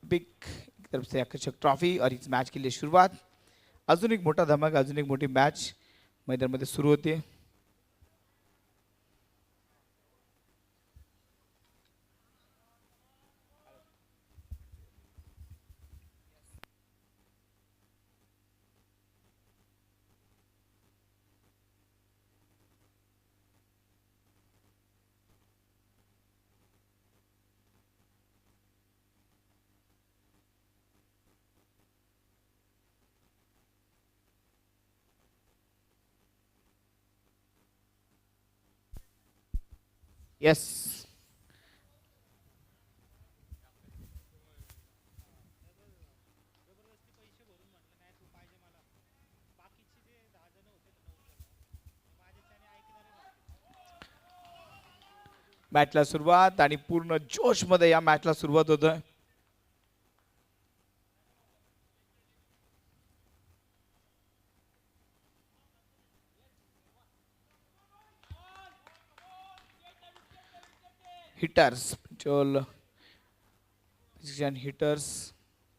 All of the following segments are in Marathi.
ऑलिंपिक की तरफ से आकर्षक ट्रॉफी और इस मैच के लिए शुरुआत। अजून एक मोठा धमाका, अजून एक मोठी मॅच मैदानामध्ये सुरू होते। यस, मॅचला सुरुवात आणि पूर्ण जोश मध्ये या मॅचला सुरुवात होतं। हिटर्स चोल हिटर्स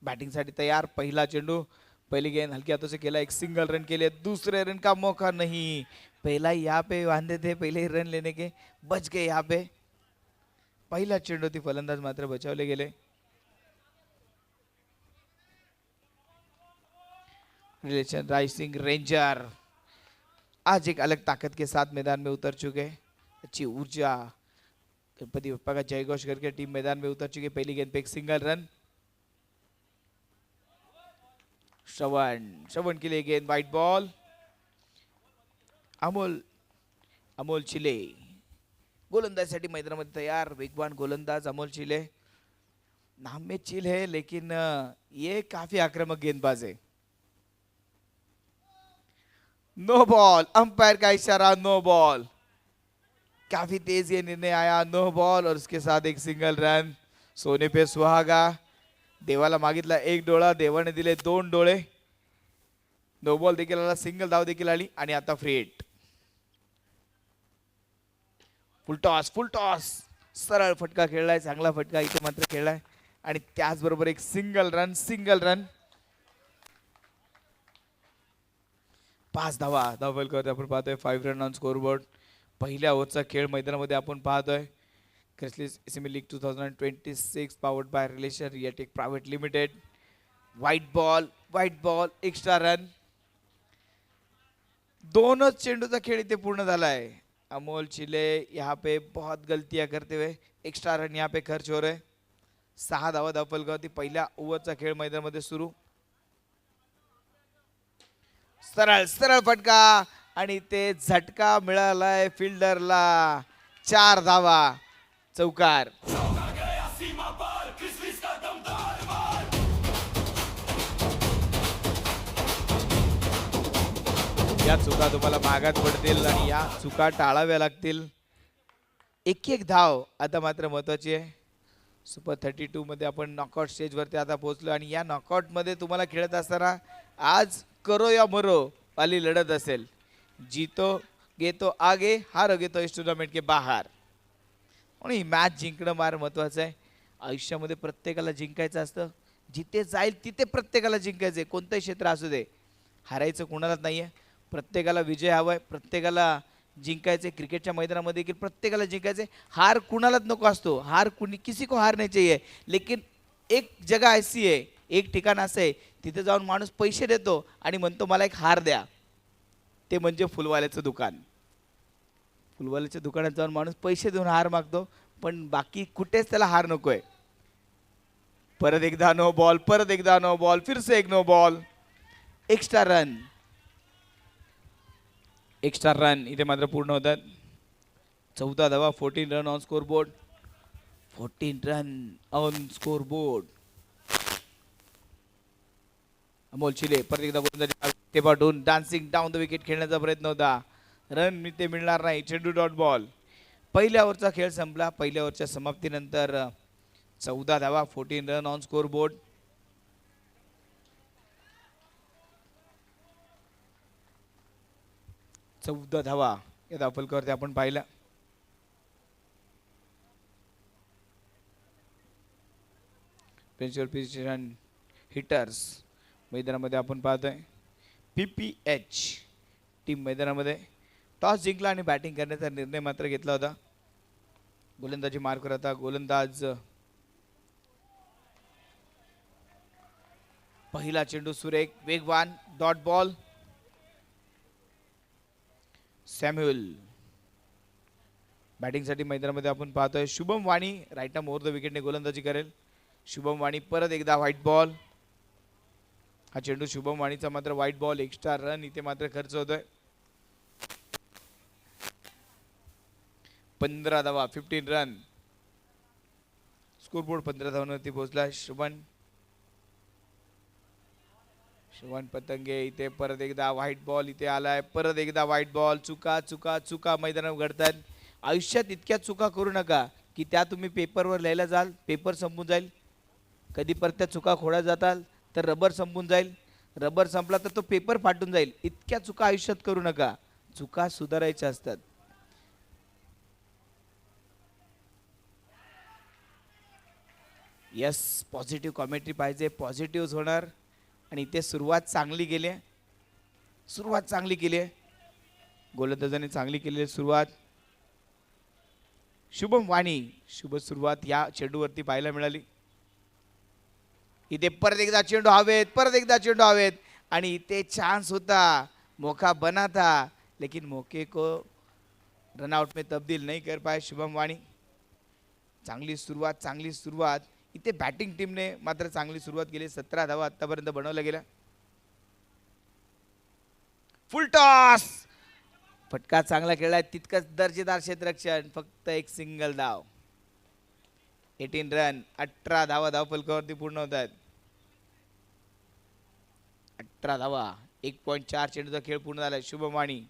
बैटिंग साठी तैयार। पहला चेंडू, पहली गेंद हल्के हाथों से खेला, एक सिंगल रन के लिए, दूसरे रन का मौका नहीं। पहला यहाँ पे बांधे थे, पहले ही रन लेने के, बच गए यहाँ पे। पहिला चेंडू ती फलंदाज मात्र बचावले गेले। रिलेशन राइसिंग रेंजर आज एक अलग ताकत के साथ मैदान में उतर चुके। अच्छी ऊर्जा, गणपति बप्पा का जयघोष करके टीम मैदान में उतर चुकी। पहली गेंद पे एक सिंगल रन। श्रवण, श्रवण के लिए गेंद, वाइट बॉल। अमोल, अमोल चिले गोलंदाजीसाठी मैदानामध्ये तैयार। वेगवान गोलंदाज अमोल चिले, नाम में चिल है लेकिन ये काफी आक्रामक गेंदबाज है। नो बॉल, अंपायर का इशारा, नो बॉल। काफी तेज ये निर्णय आया, नो बॉल और उसके साथ एक सिंगल रन। सोने पे सुहागा। देवाला मागितला एक डोळा, देवाने दिले दोन डोळे। नो बॉल देखील आला, सिंगल धाव देखील आली आणि आता फ्री हिट। फुल टॉस, फुल टॉस, सरळ फटका खेळलाय, चांगला फटका इथे मात्र खेळलाय आणि त्याचबरोबर एक सिंगल रन, सिंगल रन। 5 धावा, धावफलक आपण पाहतोय, 5 रन ऑन स्कोरबोर्ड। पहिल्या ओव्हरचा खेळ मैदानामध्ये आपण पाहतोय। Chrysalis SME league 2026 powered by Relation Realtech private limited. White ball, white ball, extra run. दोनों चेंडूचा खेळ इथे पूर्ण झाला है। अमोल चिले यहाँ पे बहुत गलतियां करते हुए एक्स्ट्रा रन यहाँ पे खर्च हो रहे। 6 धावा धावफलक होती। पहिल्या ओव्हरचा खेळ मैदानामध्ये सुरू। सरळ सरळ फटका आणि ते झटका मिळालाय फिल्डरला। 4 धावा, चौकार। या चुका तुम्हाला मागात पडतील आणि या चुका टाळाव्या लागतील। एक एक धाव आता मात्र महत्वाची आहे। सुपर 32 मध्ये आपण नॉकआउट स्टेज वरती आता पोहोचलो आणि या नॉकआउट मध्ये तुम्हाला खेळत असताना आज करो या मरो वाली लढत असेल। जीतोगे तो आगे, हारोगे तो इस टूर्नामेंट के बाहर। म्हणून ही मॅच जिंकणं फार महत्वाचं आहे। आयुष्यामध्ये प्रत्येकाला जिंकायचं असतं। जिथे जाईल तिथे प्रत्येकाला जिंकायचंय, कोणतंही क्षेत्र असू दे। हारायचं कोणालाच नाहीये, प्रत्येकाला विजय हवाय, प्रत्येकाला जिंकायचे। क्रिकेटच्या मैदानामध्ये देखील प्रत्येकाला जिंकायचे। हार कुणालाच नको असतो, हार कुणी, किसी को हार नहीं चाहिए, लेकिन एक जगह ऐसी है, एक ठिकाण असं आहे तिथे जाऊन माणूस पैसे देतो आणि म्हणतो मला एक हार द्या। ते म्हणजे फुलवाल्याचं दुकान। फुलवाल्याच्या दुकानात जाऊन माणूस पैसे देऊन हार मागतो, पण बाकी कुठेच त्याला हार नकोय। परत एकदा नो बॉल, परत एकदा नो बॉल, फिर से एक no ball, extra run. Extra run इथे मात्र पूर्ण होतात। 14 धावा, 14 run on scoreboard, 14 run on scoreboard. Amol Chile परत एकदा गोलंदाजी पाठवून डान्सिंग डाऊन द विकेट खेळण्याचा प्रयत्न होता। रन ते मिळणार नाही, चेंडू डॉट बॉल। पहिल्या ओव्हरचा खेळ संपला। पहिल्या ओव्हरच्या समाप्तीनंतर 14 धावा, 14 रन ऑन स्कोर बोर्ड। चौदा धावा या धावफलकावरती आपण पाहिलं। प्रिन्सिपल पोझिशन हिटर्स मैदानामध्ये आपण पाहतोय. PPH टीम मैदानामध्ये टॉस जिंकला आणि बॅटिंग करण्याचा निर्णय मात्र घेतला होता. गोलंदाजी मार्कवर आता गोलंदाज. पहिला चेंडू सुरेख वेगवान डॉट बॉल. सॅम्युअल बॅटिंगसाठी मैदानामध्ये आपण पाहतोय. शुभम वाणी राईट आर्म ओव्हर द विकेटने गोलंदाजी करेल. शुभम वाणी परत एकदा व्हाईट बॉल. हा चेंडू शुभम वाणीचा मात्र व्हाईट बॉल. एक्स्ट्रा रन इथे मात्र खर्च होतोय. 15 धावा 15 रन. स्कोरबोर्ड 15 धावांवरती पोहोचला. शुभन पतंगे इथे परत एकदा व्हाईट बॉल इथे आलाय. परत एकदा व्हाईट बॉल. चुका चुका चुका मैदानावर घडतात. आयुष्यात इतक्या चुका करू नका की त्या तुम्ही पेपरवर लिहायला जाल, पेपर संपून जाईल. कधी परत त्या चुका खोडा जाताल तर रबर संपून जाईल. रबर संपला तर तो पेपर फाटून जाईल. इतक्या चुका आयुष्यात करू नका. चुका सुधारायच्या असतात. यस, पॉझिटिव्ह कॉमेंट्री पाहिजे. पॉझिटिव्ह होणार. आणि इथे सुरुवात चांगली केली आहे. सुरुवात चांगली केली आहे. गोलंदाजाने चांगली केलेली सुरुवात. शुभम वाणी शुभ सुरुवात या चेंडूवरती पाहायला मिळाली. इथे परत एकदा चेंडू हवेत. परत एकदा चेंडू हवेत. आणि इथे चान्स होता. मौका बना था लेकिन मौके को रनआउट में तब्दील नहीं कर पाए शुभम वाणी. चांगली सुरुवात, चांगली सुरुवात. इथे बॅटिंग टीमने मात्र चांगली सुरुवात केली. 17 धावा आतापर्यंत बनवल्या गेल्या. फुल टॉस. फटका चांगला खेळलाय. तितकंच दर्जेदार क्षेत्ररक्षण. फक्त एक सिंगल धाव. 18 रन. 18 धावा धावफलकावरती पूर्ण होत आहेत. 18 धावा. 1.4 चेंडूचा खेळ पूर्ण झालाय. शुभम वाणी.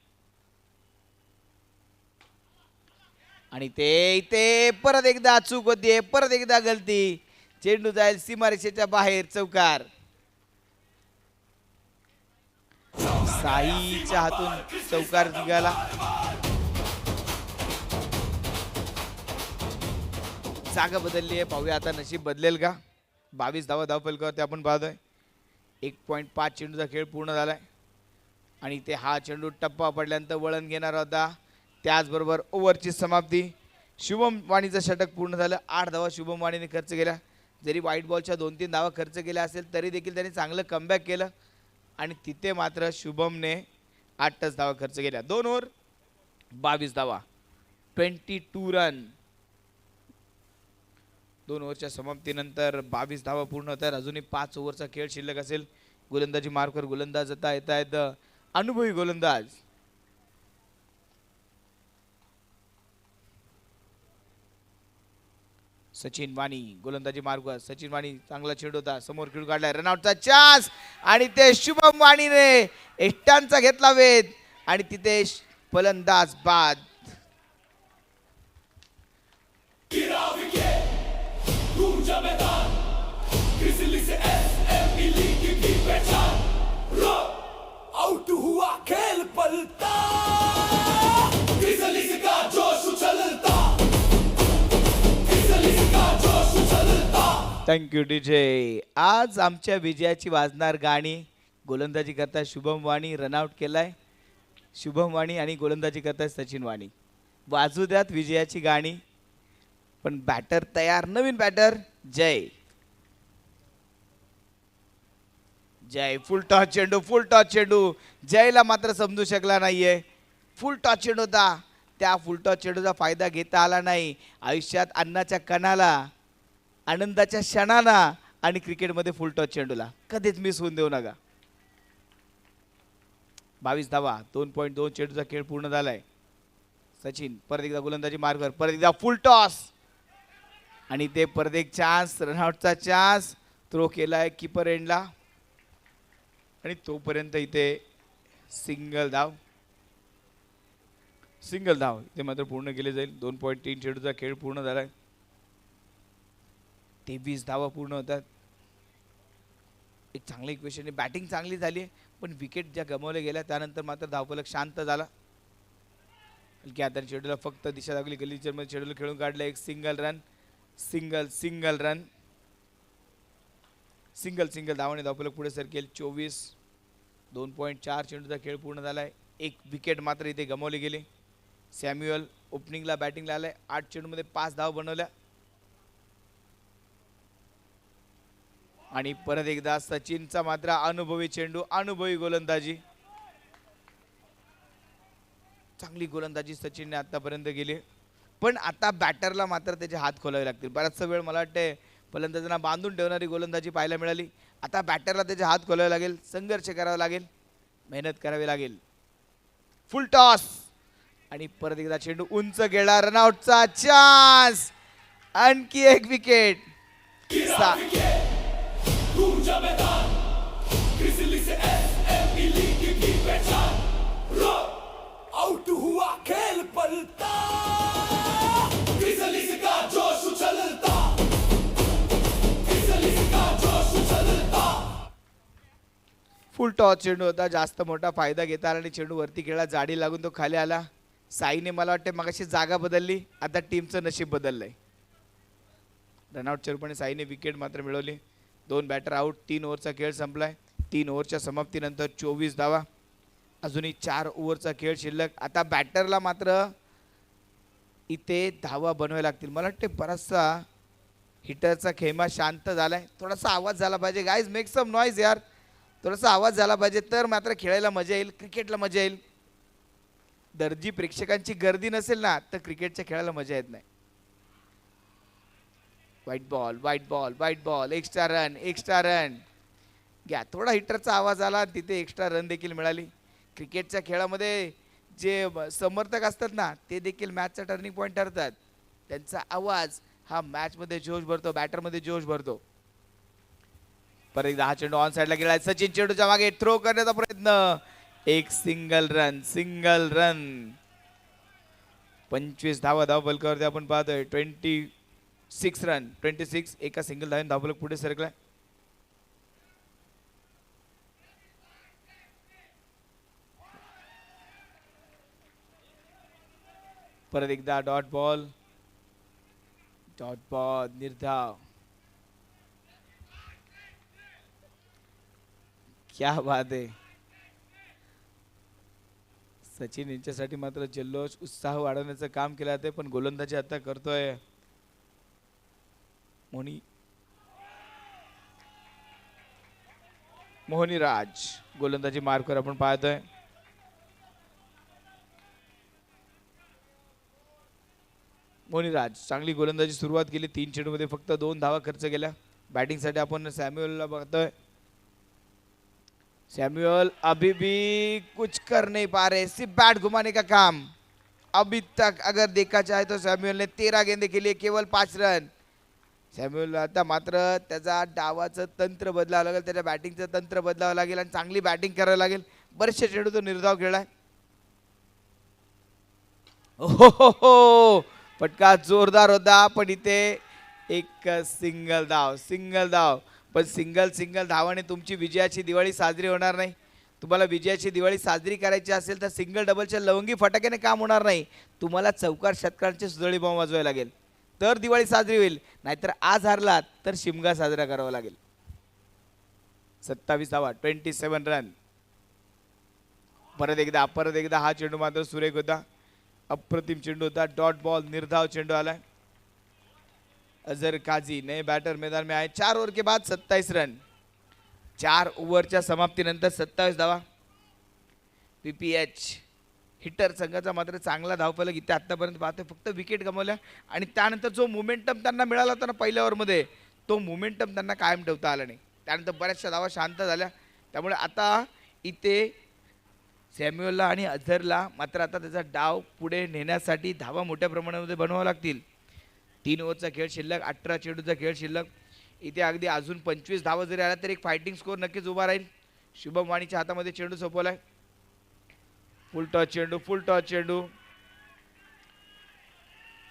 आणि ते इथे परत एकदा चूक होतीये. परत एकदा गलती. चेंडू जाईल सीमारेषेच्या बाहेर. चौकार. साईच्या हातून चौकार निघाला. जागा बदलली आहे. पाहूया आता नशीब बदलेल का. 22 धावा धावफलकावरती आपण पाहतोय. 1.5 चेंडूचा खेळ पूर्ण झालाय. आणि ते हा चेंडू टप्पा पडल्यानंतर वळण घेणार होता. त्याचबरोबर ओव्हरची समाप्ती. शुभम वाणीचं षटक पूर्ण झालं. 8 धावा शुभम वाणीने खर्च केल्या. जरी व्हाईट बॉलच्या 2-3 धावा खर्च केल्या असेल तरी देखील त्याने चांगलं कमबॅक केलं. आणि तिथे मात्र शुभमने 8च धावा खर्च केल्या. 2 ओव्हर 22 धावा 22 रन. 2 ओव्हरच्या समाप्तीनंतर 22 धावा पूर्ण होतात. अजूनही 5 ओव्हरचा खेळ शिल्लक असेल. गोलंदाजी मार्कवर गोलंदाज आता येत आहेत. अनुभवी गोलंदाज सचिन वाणी. गोलंदाजी मार्गवर सचिन वाणी. चांगला चेंडू होता. समोर खेळू काढलाय. रनआउटचा चान्स. आणि ते शुभम वाणीने एकट्यांचा घेतला वेध. आणि तिथे फलंदाज बाद. आउट हुआ खेल पलटा. Thank you DJ. आज आमच्या विजयाची वाजणार गाणी. गोलंदाजी करता शुभम वाणी. रनआउट केलाय शुभम वाणी आणि गोलंदाजी करताय सचिन वाणी. वाजू द्यात विजयाची गाणी. पण बॅटर तयार. नवीन बॅटर जय. जय फुल टॉस चेंडू. फुल टॉस चेंडू. जयला मात्र समजू शकला नाहीये. फुल टॉस चेंडू होता. त्या फुल टॉस चेंडूचा फायदा घेता आला नाही. आयुष्यात अन्नाच्या कणाला, आनंदाच्या क्षणाला आणि क्रिकेटमध्ये फुल टॉस चेंडूला कधीच मिस होऊन देऊ नका. 22 धावा 2.2 चेंडूचा खेळ पूर्ण झालाय. सचिन परत एकदा गोलंदाजी मार्गवर. परत एकदा फुल टॉस. आणि ते परत एक चान्स. रनआउटचा चान्स. थ्रो केलाय कीपर एंडला. आणि तोपर्यंत इथे सिंगल धाव. सिंगल धाव इथे मात्र पूर्ण केले जाईल. 2.3 चेंडूचा खेळ पूर्ण झालाय. 23 धावा पूर्ण होतात. एक चांगली इक्वेशन आहे. बॅटिंग चांगली झाली पण विकेट ज्या गमावल्या गेल्या त्यानंतर मात्र धावफलक शांत झाला. की आता चेंडूला फक्त दिशा दाखवली. गलीचरमध्ये चेंडूला खेळून काढलं. एक single run. Single run. Single धावाने धावफलक पुढे सरकेल. 24 2.4 चेंडूचा खेळ पूर्ण झालाय. एक विकेट मात्र इथे गमावली गेली. सॅम्युअल ओपनिंगला बॅटिंगला आलाय. 8 चेंडूमध्ये 5 धावा बनवल्या. आणि परत एकदा सचिनचा मात्र अनुभवी चेंडू, अनुभवी गोलंदाजी. चांगली गोलंदाजी सचिनने आतापर्यंत केली. पण आता बॅटरला मात्र त्याचे हात खोलावे लागतील. बराचसा वेळ मला वाटते फलंदाजांना बांधून ठेवणारी गोलंदाजी पाहायला मिळाली. आता बॅटरला त्याचे हात खोलावे लागेल. संघर्ष करावा लागेल. मेहनत करावी लागेल. फुल टॉस आणि परत एकदा चेंडू उंच गेला. रनआउटचा चान्स. आणखी एक विकेट. गूंजा मैदान, ग्रिजली से एसएमई लीग की पहचान. आउट हुआ खेल पलटा, ग्रिजली का जोश उछलता, ग्रिजली का जोश उछलता. फुल टॉस चेंडू होता. जास्त मोठा फायदा घेता आला आणि चेंडू वरती खेळला. जाडी लागून तो खाली आला. साईने मला वाटते मगाशी जागा बदलली. आता टीमचं नशीब बदललंय. रनआउटच्या रूपाने साईने विकेट मात्र मिळवली. 2 बॅटर आउट. 3 ओव्हरचा खेळ संपलाय. 3 ओव्हरच्या समाप्तीनंतर 24 धावा. अजूनही 4 ओव्हरचा खेळ शिल्लक. आता बॅटरला मात्र इथे धावा बनवायला लागतील. मला वाटते बराचसा हिटरचा खेमा शांत झालाय. थोडासा आवाज झाला पाहिजे. गाईज मेक सम नॉईज यार. थोडासा आवाज झाला पाहिजे तर मात्र खेळायला मजा येईल. क्रिकेटला मजा येईल. दर्जी प्रेक्षकांची गर्दी नसेल ना तर क्रिकेटच्या खेळायला मजा येत नाही. व्हाईट बॉल एक्स्ट्रा रन घ्या. थोडा हिटरचा आवाज आला. तिथे एक्स्ट्रा रन देखील मिळाली. क्रिकेटच्या खेळामध्ये जे समर्थक असतात ना ते देखील मॅचचा टर्निंग पॉईंट ठरतात. त्यांचा आवाज हा मॅचमध्ये जोश भरतो, बॅटरमध्ये जोश भरतो. परत एकदा हा चेंडू ऑन साईडला गेलाय. सचिन चेंडूच्या मागे थ्रो करण्याचा प्रयत्न. एक सिंगल रन. 25 धावा धावफलकावरती आपण पाहतोय. 26 रन. 26 एका सिंगल धावेने धावफलक पुढे सरकलाय. परत एकदा डॉट बॉल निर्धाव. क्या बात आहे. सचिन यांच्यासाठी मात्र जल्लोष उत्साह वाढवण्याचं काम केलं जाते. पण गोलंदाजी आता करतोय मोहनी राज. गोलंदाजी मार्कवर आपण पाहतोय. मोहनी राज चांगली गोलंदाजी सुरुवात केली. 3 चेंडूमध्ये फक्त 2 धावा खर्च केल्या. बॅटिंगसाठी आपण सॅम्युअलला बघतोय. सैमुअल अभी भी कुछ कर नहीं पा रहे. सिर्फ बैट घुमाने का काम. अभी तक अगर देखा जाए तो सैमुअल ने 13 गेंदे के लिए केवल 5 रन. सॅम्युअल आता मात्र त्याचा डावाचं तंत्र बदलावं लागेल. त्याच्या बॅटिंगचं तंत्र बदलावं लागेल आणि चांगली बॅटिंग करावी लागेल. बरेचसे चेंडू तो निर्धाव खेळलाय. हो फटका जोरदार होता. पण इथे एक सिंगल धाव. पण सिंगल धावाने तुमची विजयाची दिवाळी साजरी होणार नाही. तुम्हाला विजयाची दिवाळी साजरी करायची असेल तर सिंगल डबलच्या लवंगी फटाक्याने काम होणार नाही. तुम्हाला चौकार षटकारांचे सुदळी बॉम्ब वाजवायला लागेल तर दिवाळी साजरी होईल. नाहीतर आज हारलात तर शिमगा साजरा करावा लागेल. 27 धावा. 27 रन. परत एकदा हा चेंडू मात्र सुरेख होता. अप्रतिम चेंडू होता. डॉट बॉल निर्धाव चेंडू आलाय. अजहर काजी नए बैटर मैदान में आए. 4 ओवर के बाद 27 रन. 4 ओव्हरच्या समाप्तीनंतर 27 धावा. पीपीएच हिटर संघाचा मात्र चांगला धावफलक इथे आतापर्यंत पाहतोय. फक्त विकेट गमावल्या आणि त्यानंतर जो मोमेंटम त्यांना मिळाला होता ना पहिल्या ओव्हरमध्ये तो मोमेंटम त्यांना कायम ठेवता आला नाही. त्यानंतर बऱ्याचशा धावा शांत झाल्या. त्यामुळे आता इथे सॅम्युअलला आणि अझहरला मात्र आता त्याचा डाव पुढे नेण्यासाठी धावा मोठ्या प्रमाणामध्ये बनवाव्या लागतील. 3 ओव्हरचा खेळ शिल्लक. 18 चेंडूचा खेळ शिल्लक. इथे अगदी अजून 25 धावा जरी आल्या तर एक फायटिंग स्कोर नक्कीच उभा राहील. शुभम वाणीच्या हातामध्ये चेंडू सोपवलाय. फुल टॉस चेंडू.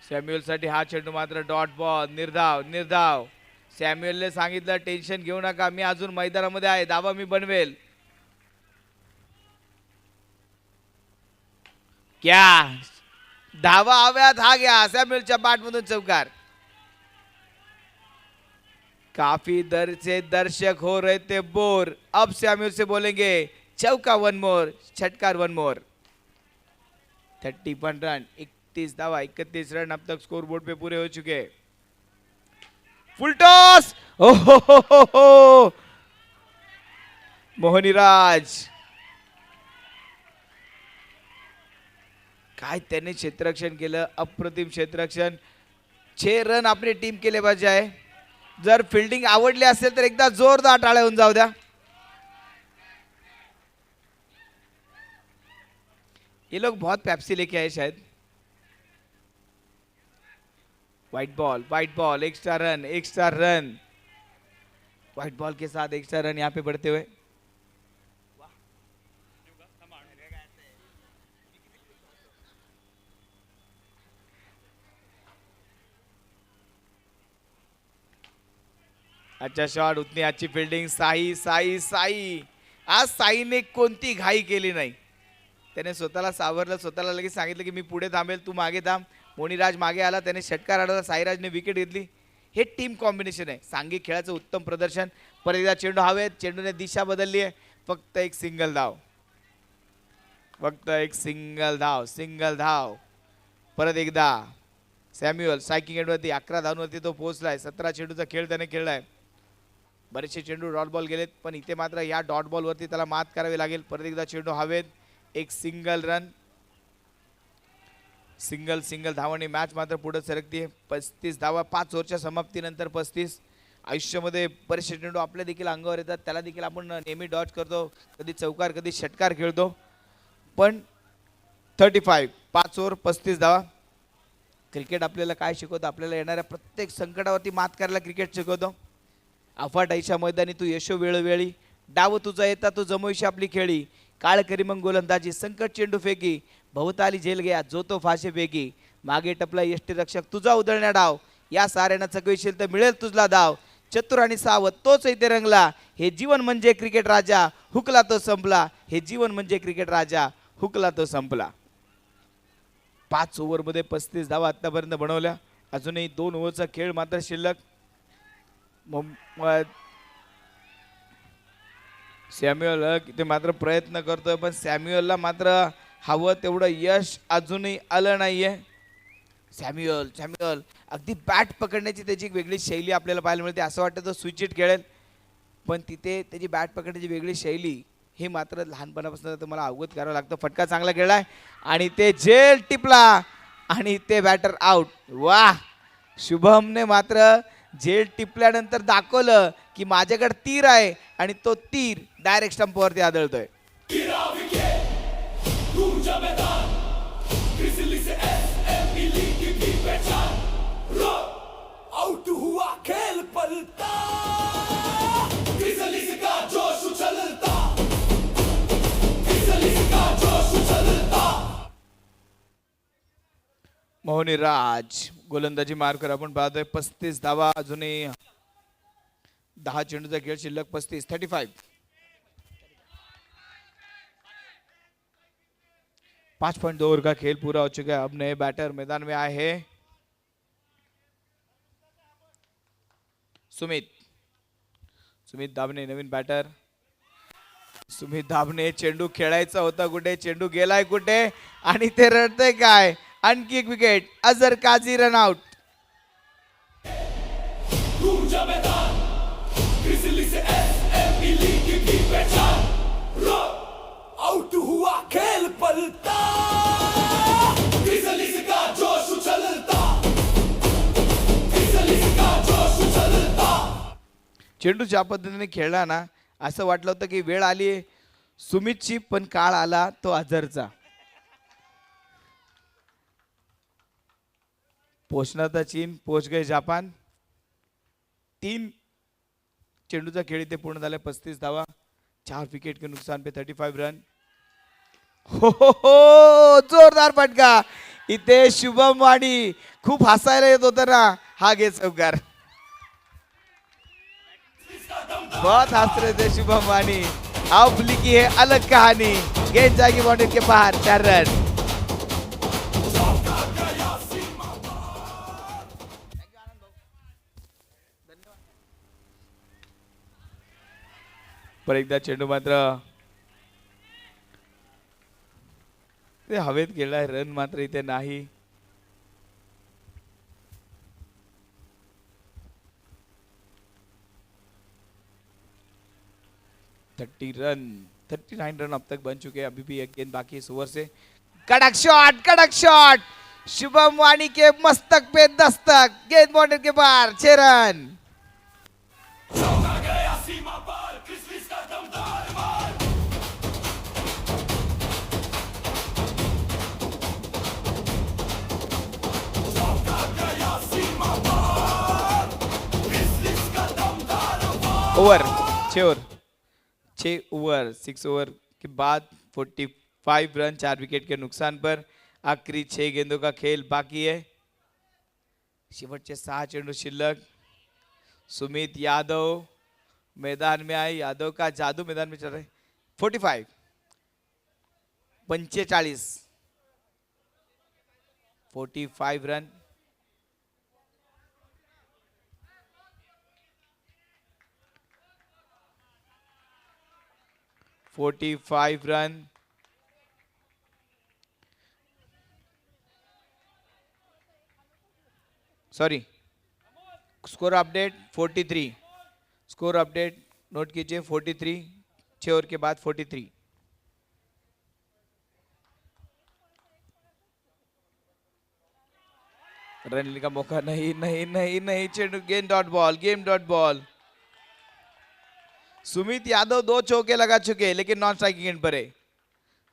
सॅम्युअलसाठी हा चेंडू मात्र डॉट बॉल निर्धाव. सॅम्युअलने सांगितलं टेन्शन घेऊ नका, मी अजून मैदानामध्ये आहे, धावा मी बनवेल. क्या धावा हव्यात, हा घ्या सॅम्युअलच्या बॅटमधून चौकार. काफी दर से दर्शक हो रहे थे बोर, अब सैम्यूल से बोलेंगे चौका वन मोर, छटकार वन मोर। 31 रन, 31 दावा, 31 रन अब तक स्कोर बोर्ड पे पूरे हो चुके हैं। फुल टॉस, हो मोहनीराज, काय त्याने क्षेत्ररक्षण केलं, अप्रतिम क्षेत्ररक्षण। 6 रन आपली टीम केले पाहिजे आहे। जर फिल्डिंग आवडली असेल तर एकदा जोरदार टाळ्या होऊन जाऊ द्या। ये लोग बहुत पेप्सी लेके आए शायद। White ball, extra run, white ball के साथ एक्स्ट्रा रन यहाँ पे बढ़ते हुए। अच्छा शॉट, उतनी अच्छी फील्डिंग। साई आज साईने कोणती घाई केली नाही, त्याने स्वतःला सावरलं, स्वतःला लगेच सांगितलं की मी पुढे थांबेल, तू मागे थांब। मोनीराज मागे आला, त्याने षटकार अडवला, साईराजने विकेट घेतली। हे टीम कॉम्बिनेशन आहे, सांघिक खेळाचं उत्तम प्रदर्शन। परत एकदा चेंडू हवेत, चेंडूने दिशा बदलली आहे, फक्त एक सिंगल धाव। परत एकदा सॅम्युअल स्ट्रायकिंग एंडवरती 11 धावांवरती तो पोहोचलाय। 17 चेंडूचा खेळ त्याने खेळलाय। बरेचसे चेंडू डॉट बॉल गेलेत, पण इथे मात्र या डॉट बॉल वरती त्याला मात करावी लागेल। परत एकदा चेंडू हवेत, एक सिंगल रन, सिंगल धावांनी मॅच मात्र पुढे सरकते। 35 धावा 5 ओव्हरच्या समाप्तीनंतर 35। आयुष्यामध्ये बरेचसे चेंडू आपल्या देखील अंगावर येतात, त्याला देखील आपण नेहमी डॉच करतो, कधी चौकार कधी षटकार खेळतो, पण 35 5 ओव्हर 35 धावा। क्रिकेट आपल्याला काय शिकवतं, आपल्याला येणाऱ्या प्रत्येक संकटावरती मात करायला क्रिकेट शिकवतो। अफाटाईच्या मैदानी तू यशो वेळोवेळी, डाव तुझा येता तू जमवशी आपली खेळी, काळ करी मग गोलंदाजी, संकट चेंडू फेकी, भवताली झेल गया जो तो फाशे फेकी, मागे टपला यष्टीरक्षक तुझा उधळण्या डाव, या साऱ्यांना चगवीशील तर मिळेल तुझला दाव, चतुर आणि सावध तोच इथे रंगला, हे जीवन म्हणजे क्रिकेट राजा, हुकला तो संपला, हे जीवन म्हणजे क्रिकेट राजा, हुकला तो संपला। 5 ओव्हरमध्ये 35 धावा आतापर्यंत बनवल्या, अजूनही 2 ओव्हरचा खेळ मात्र शिल्लक। सॅम्युअल किती मात्र प्रयत्न करतोय, पण सॅम्युअलला मात्र हवं तेवढं यश अजूनही आलं नाहीये। सॅम्युअल अगदी बॅट पकडण्याची त्याची एक वेगळी शैली आपल्याला पाहायला मिळते, असं वाटतं तो स्विच हिट खेळेल, पण तिथे त्याची बॅट पकडण्याची वेगळी शैली हे मात्र लहानपणापासून तुम्हाला अवगत करावं लागतं। फटका चांगला खेळलाय आणि ते झेल टिपला आणि ते बॅटर आउट। वाह, शुभमने मात्र झेल टिपल्यानंतर दाखवलं की माझ्याकडे तीर आहे आणि तो तीर डायरेक्ट स्टंपवरती आदळतोय। गिरा विकेट, गूंजा मैदान, ग्रिजली से एसएमई लीग की पहचान, आउट हुआ खेल पलटा, ग्रिजली का जोश उछलता, ग्रिजली का जोश उछलता। मोहनीराज गोलंदाजी मार्कर आपण पाहतोय, 35 धावा, अजूनही 10 चेंडूचा खेळ शिल्लक। 35 5.2 ओवर का खेल पूरा हो चुका है। अब नए बैटर मैदान में आए हैं। सुमित दाबने नवीन बैटर। सुमित दाबने चेंडू खेळायचा होता कुठे, चेंडू गेलाय कुठे आणि ते रडतंय काय। आणखी एक wicket, Azhar Kazi run out. गूंजा मैदान, ग्रिजली से एसएमई लीग की पहचान, आउट हुआ खेल पलटा, ग्रिजली का जोश उछलता, ग्रिजली का जोश उछलता। चेंडू ज्या पद्धतीने खेळला ना, असं वाटलं होतं की वेळ आली सुमितची, पण काळ आला तो अजहरचा। पहुंचना था चीन, पहुंच गए जापान। 3 चेंडूचा खेळ इथे पूर्ण झाला। 35 धावा, 4 विकेट के नुकसान पे 35 रन। हो जोरदार फटका इथे। शुभम वाणी खूप हसायला येत होता ना, हा घे चौकार। बहुत हंस रहे थे शुभम वाणी। अब लिखी है अलग कहानी, गेंद जाएगी बाउंड्री के बाहर, 4 रन। परत एकदा चेंडू मात्र ते हवेत गेलाय, रन मात्र इथे नाही. थर्टी रन 39 रन अब तक बन चुके हैं. अभी भी एक गेंद बाकी इस ओवर से. कड़क शॉट, कड़क शॉट. शुभम वाणी के मस्तक पे दस्तक. गेंद बाउंड्री के पार. 6 रन. चौका गया सीमा पार, क्रिसलिस का दमदार वार. चौका गया सीमा पार, क्रिसलिस का दमदार वार. ओवर 6 ओवर 6 ओवर 6 ओवर के बाद 45 रन 4 विकेट के नुकसान पर. आखिरी 6 गेंदों का खेल बाकी है. शेवटचे 6 चेंडू शिल्लक. सुमित यादव मैदान में आए. यादव का जादू मैदान में चल रहा है. 45 45 run. Sorry, score update 43. Score update note कीजिए 43. 6 ओवर के बाद 43. रन लेने का मौका नहीं नहीं नहीं नहीं. चेंडू game dot ball, game dot ball. Sumit Yadav 2 चौके लगा चुके हैं लेकिन नॉन स्ट्राइकिंग गेंद पर है.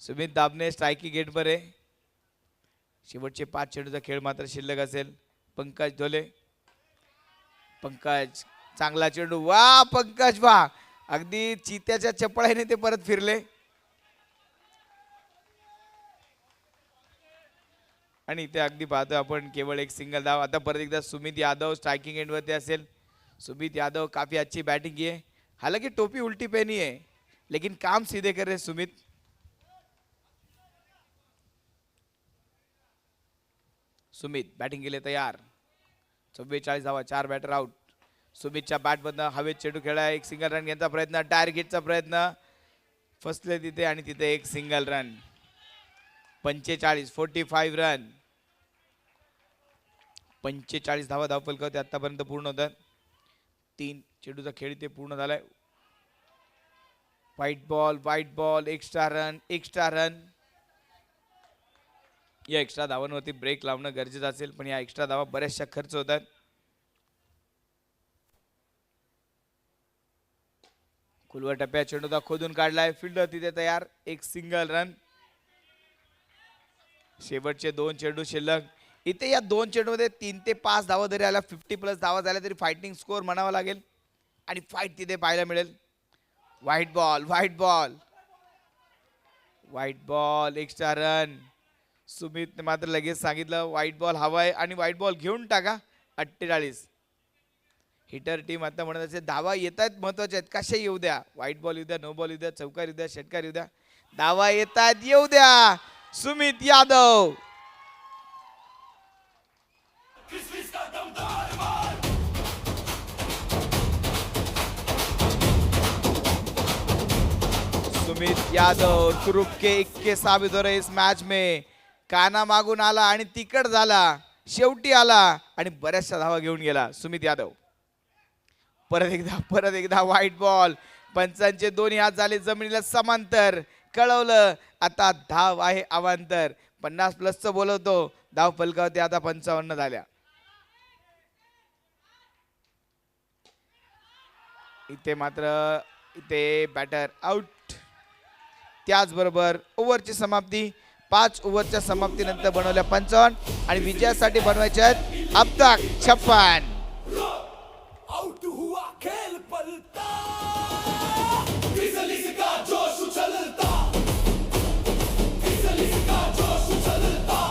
सुमित दाबने स्ट्राइकिंग गेंद पर आहे. शेवटचे 5 चेंडूचा खेळ मात्र शिल्लक असेल. पंकज ढोले. पंकज चांगला चेंडू. वा पंकज वा. अगदी चित्याच्या चपळाईने ते परत फिरले आणि इथे अगदी पाहतो आपण केवळ एक सिंगल धाव. आता परत एकदा सुमित यादव स्ट्राइकिंग एंड वरती असेल. सुमित यादव काफी अच्छी बैटिंग की है. हालांकि टोपी उल्टी पहनी है लेकिन काम सीधे कर रहे सुमित. सुमित बॅटिंग के लिए तयार. 44 धावा, 4 बॅटर आउट. सुमितच्या बॅटमधनं हवेत चेंडू खेळा. एक सिंगल रन घेण्याचा प्रयत्न, टार्गेटचा प्रयत्न. फसले तिथे आणि तिथे एक सिंगल रन. 45 रन. 45 धावा धावफलकावरती आतापर्यंत पूर्ण होतात. 3 चेंडूचा खेळ इथे पूर्ण झालाय. White ball, extra run. या एक्स्ट्रा धावांवरती ब्रेक लावणं गरजेचं असेल पण या एक्स्ट्रा धावा बऱ्याचशा खर्च होतात. खुलवर टप्प्यात चेंडूचा खोदून काढलाय. फिल्डर तिथे तयार. एक सिंगल रन. शेवटचे 2 चेंडू शिल्लक. इथे या 2 चेंडूमध्ये 3 ते 5 धावा जरी आल्या, 50+ धावा झाल्या तरी फायटिंग स्कोर म्हणावा लागेल आणि फाईट तिथे पाहायला मिळेल. White ball, extra run. सुमितने मात्र लगेच सांगितलं व्हाईट बॉल हवाय आणि व्हाईट बॉल घेऊन टाका. 48. हिटर टीम आता म्हणत असेल धावा येत आहेत महत्वाचे आहेत, कशा येऊ द्या. व्हाईट बॉल येऊ द्या, नो बॉल येऊ द्या, चौकार येऊ द्या, षटकार येऊ द्या, धावा येतात येऊ द्या. सुमित यादव. क्रिसलिस का दमदार वार. सुमित यादव तुरुप के इक्के साबित हो रहे इस मैच में. काना मागून आला आणि तिकड झाला, शेवटी आला आणि बऱ्याचशा धावा घेऊन गेला सुमित यादव. परत एकदा व्हाईट बॉल. पंचांचे दोन्ही हात झाले जमिनीला समांतर. कळवलं आता धाव आहे अवांतर. 50+ बोलवतो. धाव फलकावरती आता 55 झाल्या. इथे बॅटर आउट. त्याचबरोबर ओव्हरची समाप्ती. 5 ओव्हरच्या समाप्तीनंतर बनवल्या 55 आणि विजयासाठी बनवायचे आहेत अब तक 56. आउट हुआ खेल पलटा, क्रिसलिस का जोश उछलता, क्रिसलिस का जोश उछलता.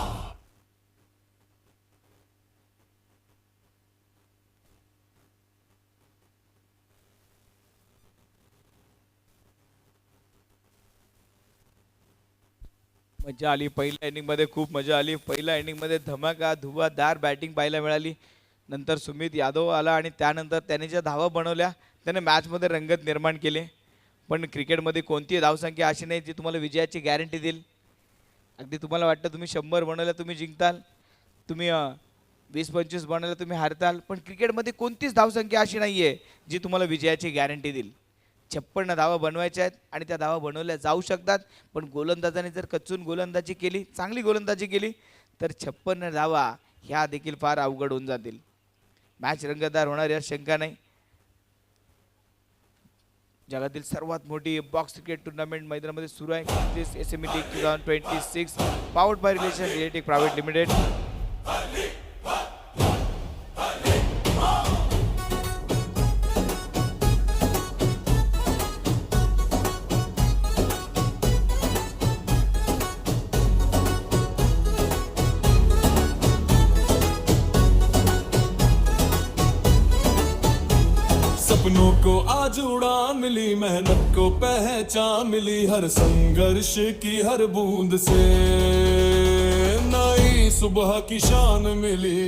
मजा आली. पहिल्या इनिंग मध्ये खूप मजा आली. पहिल्या इनिंग मध्ये धमाका धुवाधार बॅटिंग पाहायला मिळाली. नंतर सुमित यादव आला आणि त्यानंतर त्याने ज्या धावा बनवल्या त्याने मॅच मध्ये रंगत निर्माण केले. पण क्रिकेटमध्ये कोणतीही धावसंख्या अशी नाही जी तुम्हाला विजयाची गॅरंटी देईल. अगदी तुम्हाला वाटतं तुम्ही 100 बनवलं तुम्ही जिंकताल, तुम्ही 20-25 बनवलं तुम्ही हारताल, पण क्रिकेटमध्ये कोणतीच धावसंख्या अशी नाही आहे जी तुम्हाला विजयाची गॅरंटी देईल. 56 धावा बनवायच्या आहेत आणि त्या धावा बनवल्या जाऊ शकतात, पण गोलंदाजाने जर कचून गोलंदाजी केली, चांगली गोलंदाजी केली तर 56 धावा ह्या देखील फार अवघड होऊन जातील. मॅच रंगतदार होणार यात शंका नाही. जगातील सर्वात मोठी बॉक्स क्रिकेट टुर्नामेंट मैदानामध्ये सुरू आहे. SME league 2026 powered by Relation Realtech private limited. सपनों को आज उड़ान मिली, मेहनत को पहचान मिली, हर संघर्ष की हर बूंद से नई सुबह की शान मिली.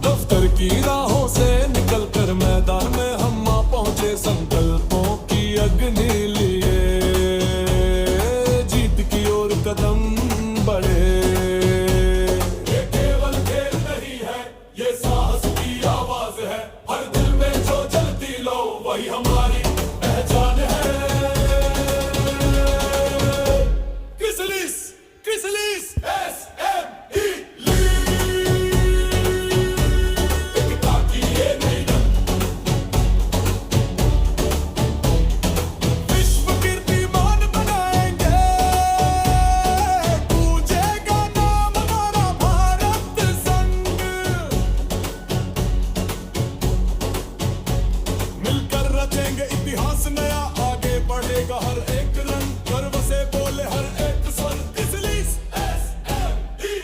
दफ्तर की राहों से निकल कर मैदान में हम आ पहुंचे, संकल्पों की अग्नि लिए जीत की ओर कदम बढ़े. वही हमारी पहचान है. क्रिसलिस क्रिसलिस SME एकता की ये नई रंग, विश्व कीर्तिमान बनाएंगे, गूंजेगा नाम हमारा भारत संग. मिलकर रचेंगे इतिहास नया, आगे बढ़ेगा हर एक रंग, गर्व से बोले हर एक स्वर. इसलिए SME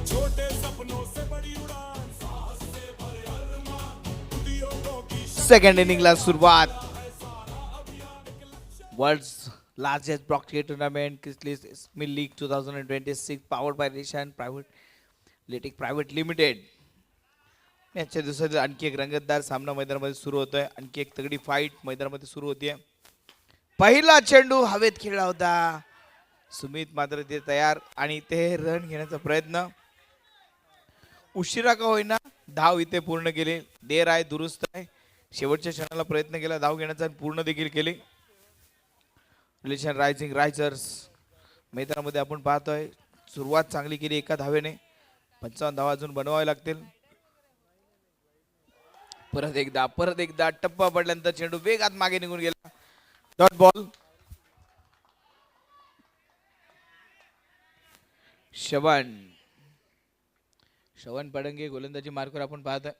छोटे सपनों से बड़ी उड़ान, साहस से भरे अरमान, उद्योगों की सेकंड इनिंगला सुरुवात. World's largest box cricket tournament Chrysalis SME league 2026 powered by Relation Realtech private limited. याच्या दिवसात आणखी एक रंगतदार सामना मैदानामध्ये सुरू होतोय. आणखी एक तगडी फाईट मैदानामध्ये सुरू होतीये. पहिला चेंडू हवेत खेळला होता. सुमित मात्र ते तयार आणि ते रन घेण्याचा प्रयत्न. उशिरा का होईना धाव इथे पूर्ण केली. देर आहे दुरुस्त आहे. शेवटच्या क्षणाला प्रयत्न केला धाव घेण्याचा आणि पूर्ण देखील केली. रिलेशन रायझिंग रायझर्स मैदानामध्ये आपण पाहतोय सुरुवात चांगली केली एका धावेने. 55 धावा अजून बनवावे लागतील. परत एकदा टप्पा पडल्यानंतर चेंडू वेगात मागे निघून गेला. Dot ball. श्रवण पडंगे गोलंदाजी मार्कवर आपण पाहतोय.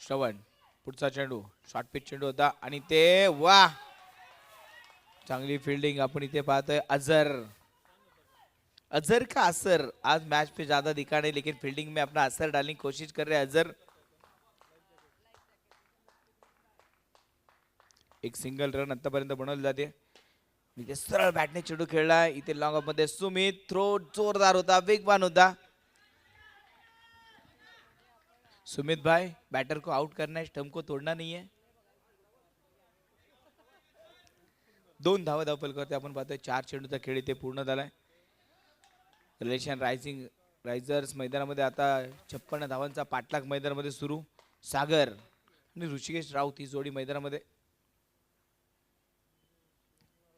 श्रवण पुढचा चेंडू शॉर्ट पिच चेंडू होता आणि ते वा चांगली फील्डिंग आपण इथे पाहतोय. अजहर का असर आज मैच पे ज्यादा दिखा नहीं, लेकिन फील्डिंग में अपना असर डालने की कोशिश कर रहे हैं अजहर. एक सिंगल रन आतापर्यंत बनवले जाते. इथे सरळ बॅटने चेंडू खेळला. इथे लॉंग ऑफ मध्ये सुमित. थ्रो जोरदार होता, वेगवान होता. सुमित भाई बैटर को आउट करना है, स्टंप को तोड़ना नहीं है. 2 धावा धावफलकावरती आपण पाहतोय. 4 चेंडूचा खेळ इथे पूर्ण झालाय. रिलेशन रायझिंग रायझर्स मैदानामध्ये आता 56 धावांचा पाठलाग मैदानामध्ये सुरू. सागर आणि ऋषिकेश राऊत ही जोडी मैदानामध्ये.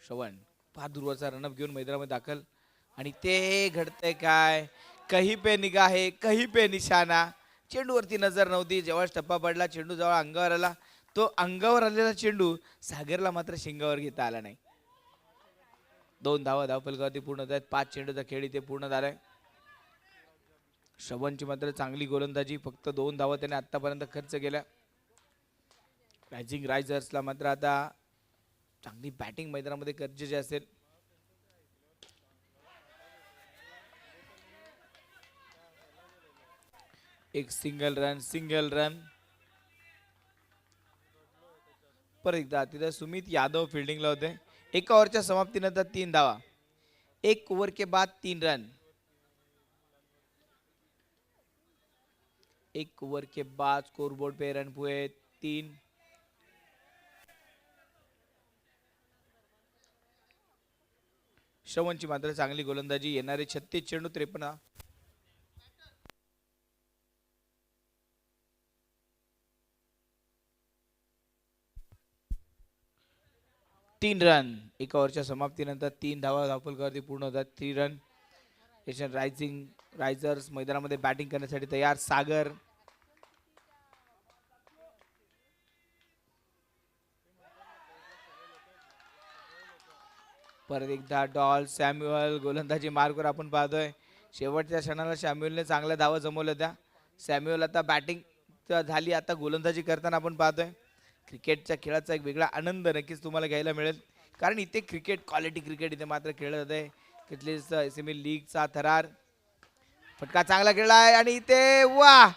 श्रवण फार दूरवरचा रनअप घेऊन मैदानामध्ये दाखल आणि ते घडतंय काय. कहीं पे निगाह है कहीं पे निशाणा. चेंडूवरती नजर नव्हती. जेव्हा टप्पा पडला चेंडू जेव्हा अंगावर आला, तो अंगावर आलेला चेंडू सागरला मात्र शिंगावर घेता आला नाही. 2 धावा धावफलकावरती पूर्ण होत आहेत. 5 चेंडूचा खेळ इथे पूर्ण झालाय. श्रवणची मात्र चांगली गोलंदाजी. फक्त 2 धावा त्याने आतापर्यंत खर्च केल्या. रायझिंग रायझर्सला मात्र आता चांगली बॅटिंग मैदानामध्ये गरजेची असेल. एक सिंगल रन परत एकदा तिथे सुमित यादव फिल्डिंगला होते. एका ओव्हरच्या समाप्तीनंतर 3 धावा. एक ओव्हर के बाद 3 रन. एक ओव्हर के बाद स्कोर बोर्ड पे रन हुए 3. श्रवणची मात्र चांगली गोलंदाजी. येणारे 36 चेंडू 53. 3 रन. एका ओव्हरच्या समाप्तीनंतर 3 धावा धावफलकावरती पूर्ण होतात. 3 रन. एशियन रायझर्स मैदानामध्ये बॅटिंग करण्यासाठी तयार. सागर परत एकदा डॉल सॅम्युअल गोलंदाजी मार्गवर आपण पाहतोय. शेवटच्या क्षणाला सॅम्युअलने चांगल्या धावा जमवल्या त्या. सॅम्युअल आता बॅटिंग झाली, आता गोलंदाजी करताना आपण पाहतोय. क्रिकेटच्या खेळाचा एक वेगळा आनंद नक्कीच तुम्हाला घ्यायला मिळेल, कारण इथे क्रिकेट क्वालिटी क्रिकेट इथे मात्र खेळलं जाते. तिथले एसएमई लीगचा थरार. फटका चांगला खेळला आहे आणि इथे वा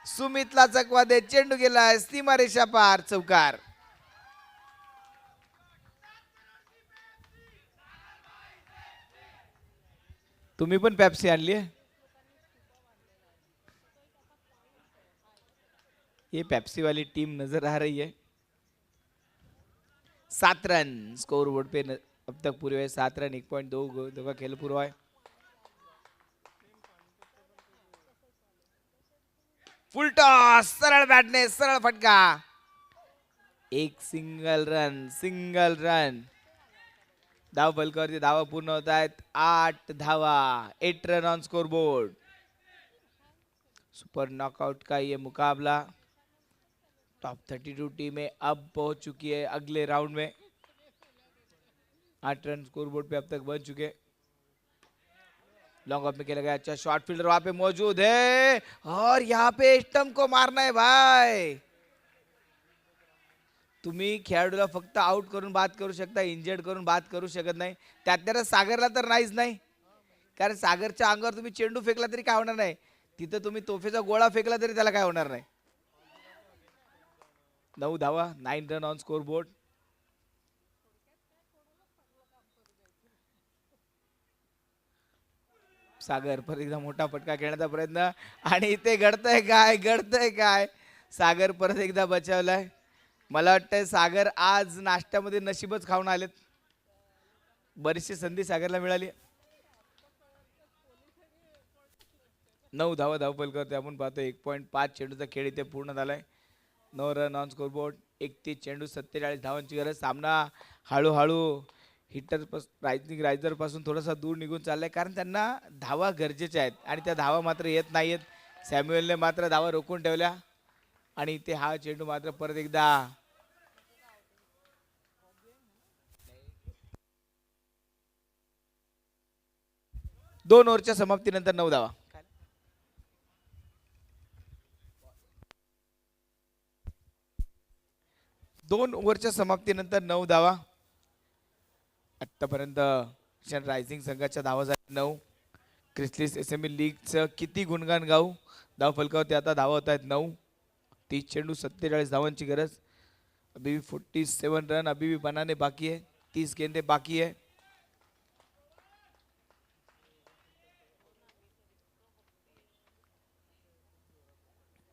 सुमितला चकवा दे. चेंडू गेलाय सीमारेषा पार. चौकार. तुम्ही पण पेप्सी आणली है? ये पेप्सी वाली टीम नजर आ रही है. 7 रन स्कोर बोर्ड पे अब तक पूरे हुए 7 रन. 1.2 का खेल पूरा है. फुल टॉस. सरळ बॅटने सरळ फटका. एक सिंगल रन. धाव फलकावरती धावा पूर्ण होत आहेत. 8 धावा. 8 run on score board. Super knockout का ये मुकाबला. टॉप 32 टीमें अब पहुंच चुकी है अगले राउंड में. 8 रन स्कोर बोर्ड पे अब तक बन चुके. लॉन्ग ऑफ में खेला गया. अच्छा शॉर्ट फील्डर वहां पे मौजूद है और यहाँ पे स्टंप को मारना है भाई. तुम्ही खेळाडूला फक्त आउट करून बाद करू शकता, इंजर्ड करून बाद करू शकत नाही. त्यात सागरला तर नाहीच नाही, कारण सागरच्या अंगावर तुम्ही चेंडू फेकला तरी काय होणार नाही. तिथं तुम्ही तोफेचा गोळा फेकला तरी त्याला काय होणार नाही. 9 धावा. 9 रन ऑन स्कोर बोर्ड. सागर परत एकदा मोठा फटका खेळण्याचा प्रयत्न आणि इथे घडतंय काय. सागर परत एकदा बचावलाय. मला वाटतंय सागर आज नाश्त्यामध्ये नशीबच खाऊन आलेत. बरीचशी संधी सागरला मिळाली. 9 धावा धावफलकावरती आपण पाहतोय. 1.5 चेंडूचा खेळ इथे पूर्ण झालाय. 9 रन ऑन स्कोर बोर्ड. 31 चेंडू 47 धावांची गरज. सामना हळूहळू रायझर पासून थोडासा दूर निघून चाललाय, कारण त्यांना धावा गरजेच्या आहेत आणि त्या धावा मात्र येत नाहीयेत. सॅम्युअलने मात्र धावा रोखून ठेवल्या आणि इथे हा चेंडू मात्र परत एकदा 2 ओव्हरच्या समाप्तीनंतर 9 धावा. 2 ओव्हरच्या समाप्तीनंतर 9 धावा. आतापर्यंत रायझिंग संघाच्या धावा झाल्या 9. क्रिस्टलीस एसएमई लीगचं किती गुणगान गाऊ. धाव फलकावरती आता धावा होत आहेत 9. 30 चेंडू 47 धावांची गरज. अभी भी 47 रन अभी भी बनाने बाकी है. 30 गेंदे बाकी है.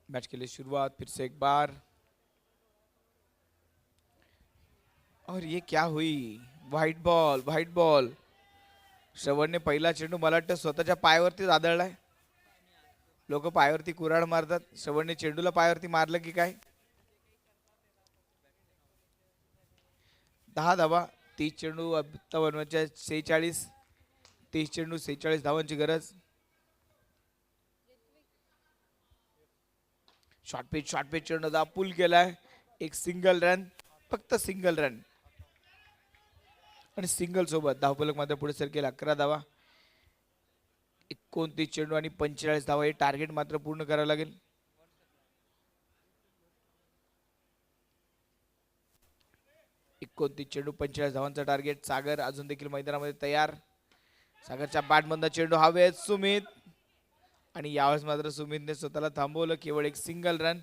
मैच के लिए शुरुआत फिर से एक बार. और ये क्या हुई. White ball. श्रवणने पहिला चेंडू मला वाटतं स्वतःच्या पायावरतीच आदळलाय. लोक पायावरती कुऱ्हाड मारतात. श्रवणने चेंडूला पायावरती मारलं की काय. 10 धावा. 30 चेंडू आता बनवायच्या 46. 30 चेंडू 46 धावांची गरज. शॉर्ट पिच चेंडू दा पुल केलाय. एक सिंगल रन. फक्त सिंगल रन आणि सिंगल सोबत धावफलक मात्र पुढे सरकेल. 11 धावा. 29 चेंडू आणि 45 धावा. हे टार्गेट मात्र पूर्ण करावं लागेल. चेंडू 45 धावांचा टार्गेट. सागर अजून देखील मैदानामध्ये तयार. सागरच्या बॅटमधला चेंडू हवेत. सुमित आणि यावेळेस मात्र सुमितने स्वतःला थांबवलं. केवळ एक सिंगल रन.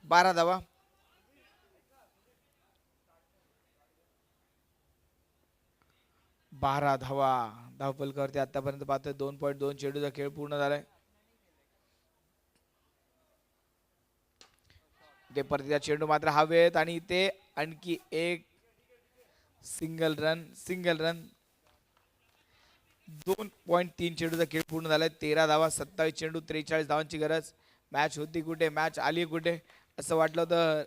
12 धावा. 12 धावा धावफलकावरती आतापर्यंत पाहतोय 2.2 चेंडूचा खेळ पूर्ण झालाय. ते परतीचा चेंडू मात्र हवेत आणि इथे आणखी एक सिंगल रन 2.3 चेंडूचा खेळ पूर्ण झालाय. 13 धावा 27 चेंडू 43 धावांची गरज. मॅच होती कुठे, मॅच आली कुठे असं वाटलं होतं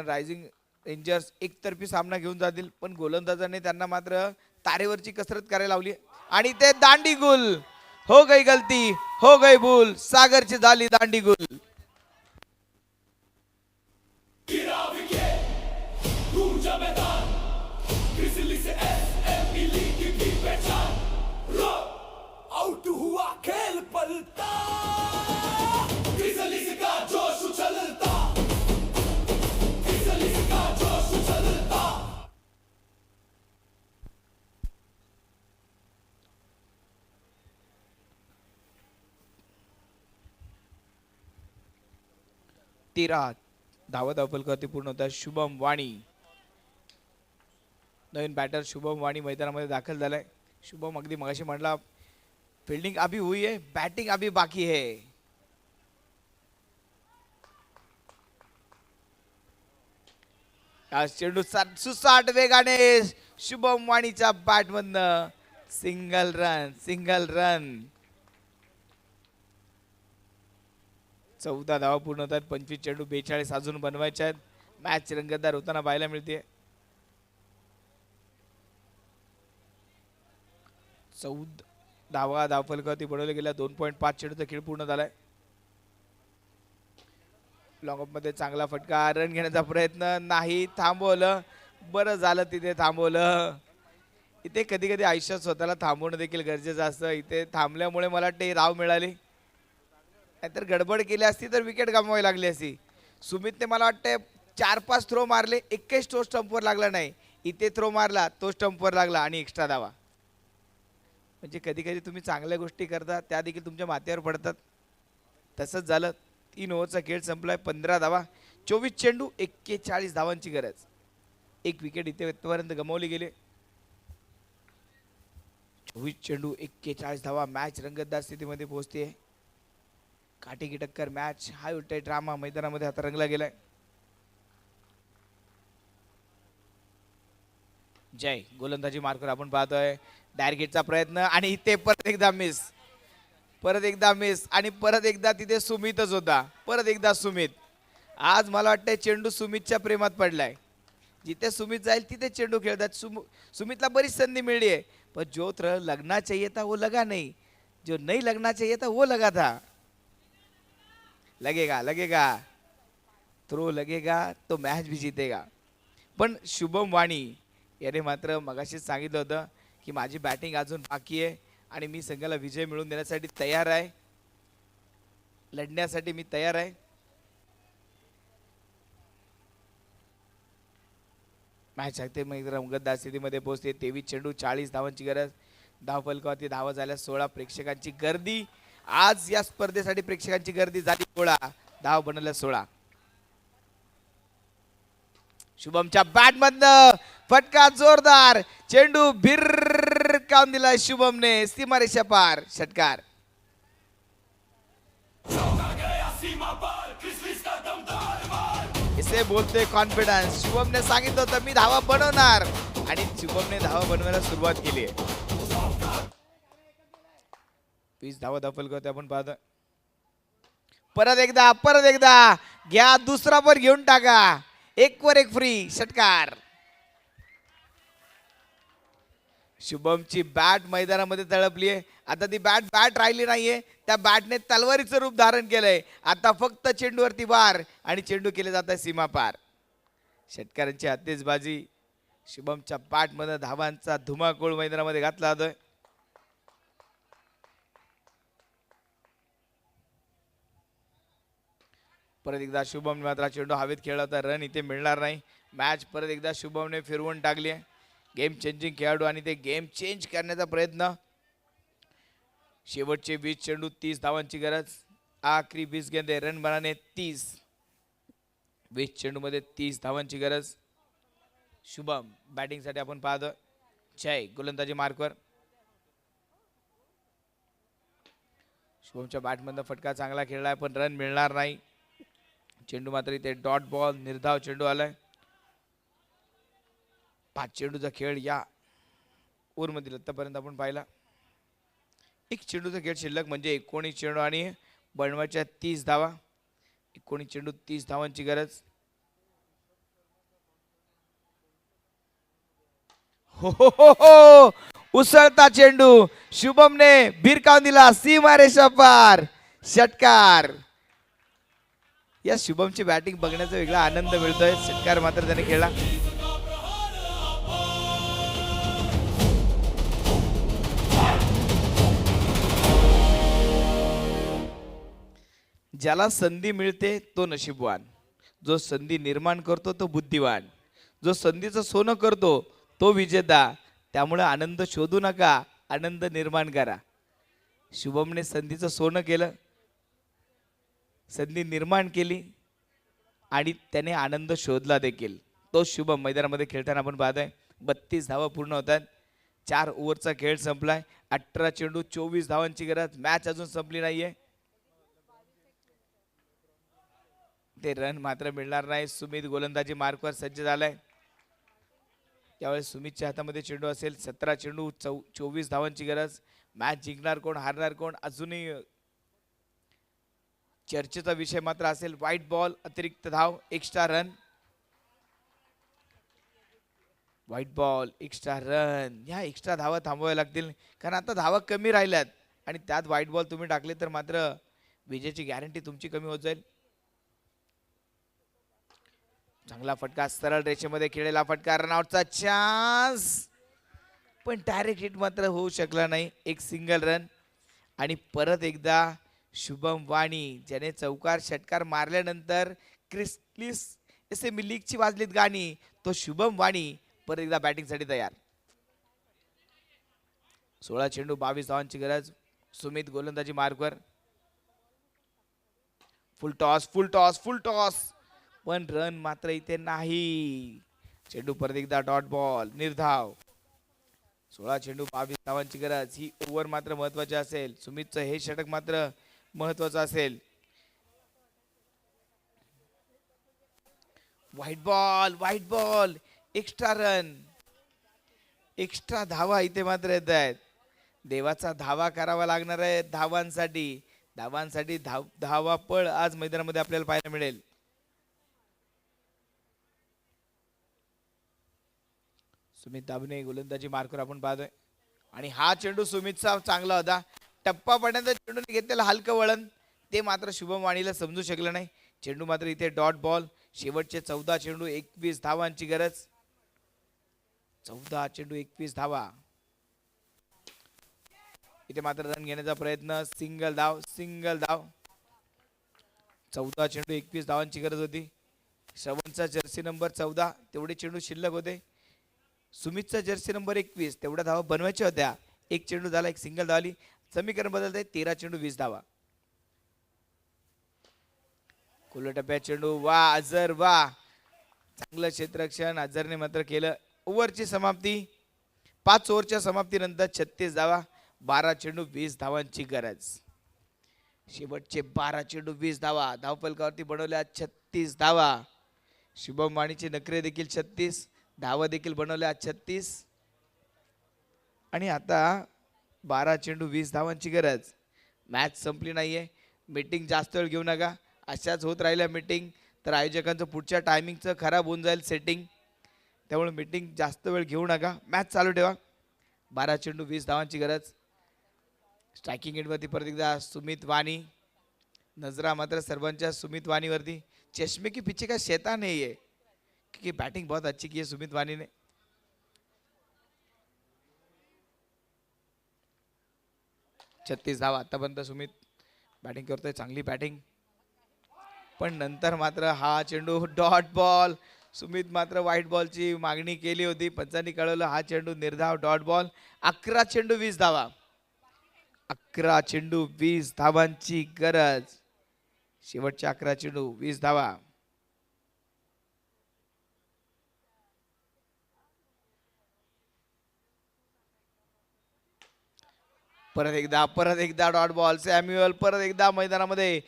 रायझिंग रेंजर्स एकतर्फी सामना घेऊन जातील, पण गोलंदाजाने त्यांना मात्र तारेवरची कसरत करायला लावली आणि ते दांडी गुल. हो गई गलती हो गई भूल, सागरची झाली दांडी गुल. ऊंचा मैदान ग्रिजली से एसएमई लीग की पहचान. आउट हुआ खेल पलटा, ग्रिजलीज का जोश उछलता, ग्रिजलीज का जोश उछलता. तेरा धावा धावफलकावरती पूर्ण होता. शुभम वाणी नवीन बॅटर शुभम वाणी मैदानामध्ये दाखल झालाय. शुभम अगदी मगाशी म्हटला फील्डिंग अभी हुई है, बैटिंग अभी बाकी है. आज चेंडू सुसाट वेगाने शुभम वाणीच्या बॅट मधनं सिंगल रन. 14 धावा पूर्ण होतात. 25 चेंडू 42 अजून बनवायचे आहेत. मॅच रंगतदार होताना पाहायला मिळते. 14 धावा धावफलकावरती बनवले गेल्या. 2.5 चेंडूचा खेळ पूर्ण झालाय. लॉंग ऑफ मध्ये चांगला फटका, रन घेण्याचा प्रयत्न नाही, थांबवलं. बरं झालं तिथे थांबवलं. इथे कधी कधी आयुष्यात स्वतःला थांबवणं देखील गरजेचं असतं. इथे थांबल्यामुळे मला वाटते राव मिळाली, नाहीतर गडबड केली असती तर विकेट गमवावी लागली असती. सुमितने मला वाटते 4-5 थ्रो मारले, एकच तो स्टंपवर लागला नाही. इथे थ्रो मारला, तो स्टंपवर लागला आणि एक्स्ट्रा धावा. म्हणजे कधी कधी तुम्ही चांगल्या गोष्टी करता त्या देखील तुमच्या माथ्यावर पडतात. तसंच झालं. 3 ओव्हरचा खेळ संपलाय. 15 धावा 24 चेंडू 41 धावांची गरज. एक विकेट इथेपर्यंत गमावली गेली. 24 चेंडू 41 धावा. मॅच रंगतदार स्थितीमध्ये पोहोचते. काटेकी टक्कर मॅच, हाय उठाय ड्रामा मैदानामध्ये आता रंगला गेलाय. जय गोलंदाजी मार्कर आपण पाहतोय. डायरेक्टचा प्रयत्न आणि इथे परत एकदा मिस आणि परत एकदा तिथे सुमितच होता. परत एकदा सुमित. आज मला वाटतंय चेंडू सुमितच्या प्रेमात पडलाय. जिथे सुमित जाईल तिथे चेंडू खेळतात. सुमितला बरीच संधी मिळली आहे, पण जो थ्रो लगना चाहिए था वो लगा नहीं, जो नहीं लगना चाहिए था वो लगा था. लगेगा थ्रो लगेगा तो मॅच भी जीतेगा. पण शुभम वाणी याने मात्र मगाशीच सांगितलं होतं की माझी बॅटिंग अजून बाकी आहे आणि मी संघाला विजय मिळवून देण्यासाठी तयार आहे, लढण्यासाठी मी तयार आहे. मॅच आहे ते मग रंगतदार स्थितीमध्ये पोहोचते. 23 चेंडू 40 धावांची गरज. धावफलकावरती धावा झाल्या 16. प्रेक्षकांची गर्दी आज या स्पर्धेसाठी प्रेक्षकांची गर्दी झाली 16. धाव बनवल्या 16. शुभमच्या बॅट मधनं फटका जोरदार. चेंडू भिरकावून दिला शुभमने सीमारेषा पार. षटकार. इसे बोलते कॉन्फिडन्स. शुभमने सांगितलं होतं मी धावा बनवणार आणि शुभमने धावा बनवायला सुरुवात केली आहे. 20 धावा धावफलकावरती आपण पाहतो. परत एकदा घ्या, दुसरा पण घेऊन टाका. 1 वर 1 फ्री. षटकार. शुभमची बॅट मैदानामध्ये तळपली आहे. आता ती बॅट राहिली नाहीये, त्या बॅटने तलवारीचं रूप धारण केलंय. आता फक्त चेंडूवरती बार आणि चेंडू केले जात आहे सीमा पार. षटकारांची आतिषबाजी. शुभमच्या बॅट मध्ये धावांचा धुमाकूळ मैदानामध्ये घातला जातोय. परत एकदा शुभम मात्र चेंडू हवेत खेळला होता. रन इथे मिळणार नाही. मॅच परत एकदा शुभमने फिरवून टाकली आहे. गेम चेंजिंग खेळाडू आणि ते गेम चेंज करण्याचा प्रयत्न. शेवटचे 20 चेंडू 30 धावांची गरज. आखरी 20 गेंदे रन बनाने 30. 20 चेंडू मध्ये 30 धावांची गरज. शुभम बॅटिंग साठी आपण पाहतो. जय गोलंदाजी मार्कवर. शुभमच्या बॅटमधनं फटका चांगला खेळलाय पण रन मिळणार नाही. चेंडू मात्र इथे डॉट बॉल निर्धाव चेंडू आलाय. 5 चेंडूचा खेळ या ओव्हरमधील आतापर्यंत आपण पाहिला. एक चेंडूचा खेळ शिल्लक म्हणजे 19 चेंडू आणि बनवायच्या 30 धावा. 19 चेंडू 30 धावांची गरज. हो हो हो हो उसळता चेंडू शुभमने भिरकावून दिला सीमारेषा पार. षटकार. या शुभमची बॅटिंग बघण्याचा वेगळा आनंद मिळतोय. षटकार मात्र त्याने खेळला. ज्याला संधी मिळते तो नशीबवान. जो संधी निर्माण करतो तो बुद्धिवान. जो संधीचं सोनं करतो तो विजेता. त्यामुळे आनंद शोधू नका, आनंद निर्माण करा. शुभमने संधीचं सोनं केलं, संधी निर्माण केली आणि त्याने आनंद शोधला देखील. तो शुभम मैदानामध्ये खेळताना आपण पाहतोय. 32 धावा पूर्ण होतात. 4 ओव्हरचा खेळ संपलाय. 18 चेंडू 24 धावांची गरज. मॅच अजून संपली नाहीये. ते रन मात्र मिळणार नाही. सुमित गोलंदाजी मार्कवर सज्ज झालाय. त्यावेळेस सुमितच्या हातामध्ये चेंडू असेल. 17 चेंडू 24 धावांची गरज. मॅच जिंकणार कोण, हारणार कोण, अजूनही चर्चेचा विषय मात्र असेल. व्हाईट बॉल, अतिरिक्त धाव, extra run. White ball, extra run. ह्या एक्स्ट्रा धावा थांबवाव्या लागतील कारण आता धावा कमी राहिल्यात आणि त्यात व्हाईट बॉल तुम्ही टाकले तर मात्र विजेची गॅरंटी तुमची कमी होत जाईल. चांगला फटका, सरळ रेषेमध्ये खेळलेला फटका, रनआउटचा चान्स पण डायरेक्ट हिट मात्र होऊ शकला नाही. एक सिंगल रन. आणि परत एकदा शुभम वाणी ज्याने चौकार षटकार मारल्यानंतर क्रिस्टलिस एसएमई लीगची वाजलीत गाणी, तो शुभम वाणी परत एकदा बॅटिंगसाठी तयार. 16 चेंडू 22 धावांची गरज. सुमित गोलंदाजी मार्कवर. Full toss, full toss, full toss पण रन मात्र इथे नाही. चेंडू परत एकदा डॉट बॉल निर्धाव. 16 चेंडू 22 धावांची गरज. ही ओव्हर मात्र महत्वाची असेल. सुमितचं हे षटक मात्र महत्वाचं असेल. White ball, white ball, extra run, extra धावा इथे मात्र येत आहेत. देवाचा धावा करावा लागणार आहे धावांसाठी. धावांसाठी धावा पळ आज मैदानामध्ये आपल्याला पाहायला मिळेल. सुमित दाबणे गोलंदाजी मार्कवर आपण पाहतोय आणि हा चेंडू सुमितचा चांगला होता. टप्पा पडण्याचा चेंडूने घेतलेला हलकं वळण ते मात्र शुभम वाणीला समजू शकलं नाही. चेंडू मात्र इथे डॉट बॉल. शेवटचे 14 चेंडू 21 धावांची गरज. 14 चेंडू 21 धावा. इथे मात्र रन घेण्याचा प्रयत्न. सिंगल धाव, सिंगल धाव. 14 चेंडू 21 धावांची गरज होती. श्रवणचा जर्सी नंबर 14 तेवढे चेंडू शिल्लक होते. सुमितचा जर्सी नंबर 21 तेवढ्या धावा बनवायच्या होत्या. एक चेंडू झाला, एक सिंगल धावली. समीकरण बदलत आहे. 13 चेंडू 20 धावा. खुल्या टप्प्यात चेंडू. वा अझर वा, चांगलं क्षेत्ररक्षण अझरने मात्र केलं. ओव्हरची समाप्ती. 5 ओव्हरच्या समाप्तीनंतर 36 धावा. 12 चेंडू 20 धावांची गरज. शेवटचे 12 चेंडू 20 धावा. धावफलकावरती बनवल्या 36 धावा. शुभम वाणीचे नखरे देखील 36 धावा देखील बनवल्या 36 आणि आता 12 चेंडू 20 धावांची गरज. मॅच संपली नाहीये. मीटिंग जास्त वेळ घेऊ नका. अशाच होत राहिल्या मीटिंग तर आयोजकांचं पुढच्या टायमिंगचं खराब होऊन जाईल सेटिंग. त्यामुळे मीटिंग जास्त वेळ घेऊ नका. मॅच चालू ठेवा. 12 चेंडू 20 धावांची गरज. स्ट्रायकिंग एंडवरती परत एकदा सुमित वाणी. नजरा मात्र सर्वांच्या सुमित वाणीवरती. चष्मे के पीछे का शैतान है ये, क्योंकि बैटिंग बहुत अच्छी की है सुमित वाणी ने. छत्तीस धावा आतापर्यंत सुमित बॅटिंग करतोय. चांगली बॅटिंग पण नंतर मात्र हा चेंडू डॉट बॉल. सुमित मात्र व्हाईट बॉलची मागणी केली होती. पंचांनी कळवलं हा चेंडू निर्धाव डॉट बॉल. 11 चेंडू 20 धावा. 11 चेंडू 20 धावांची गरज. शेवटच्या 11 चेंडू 20 धावा. परत एकदा डॉट बॉल. सॅम्युअल परत एकदा मैदानामध्ये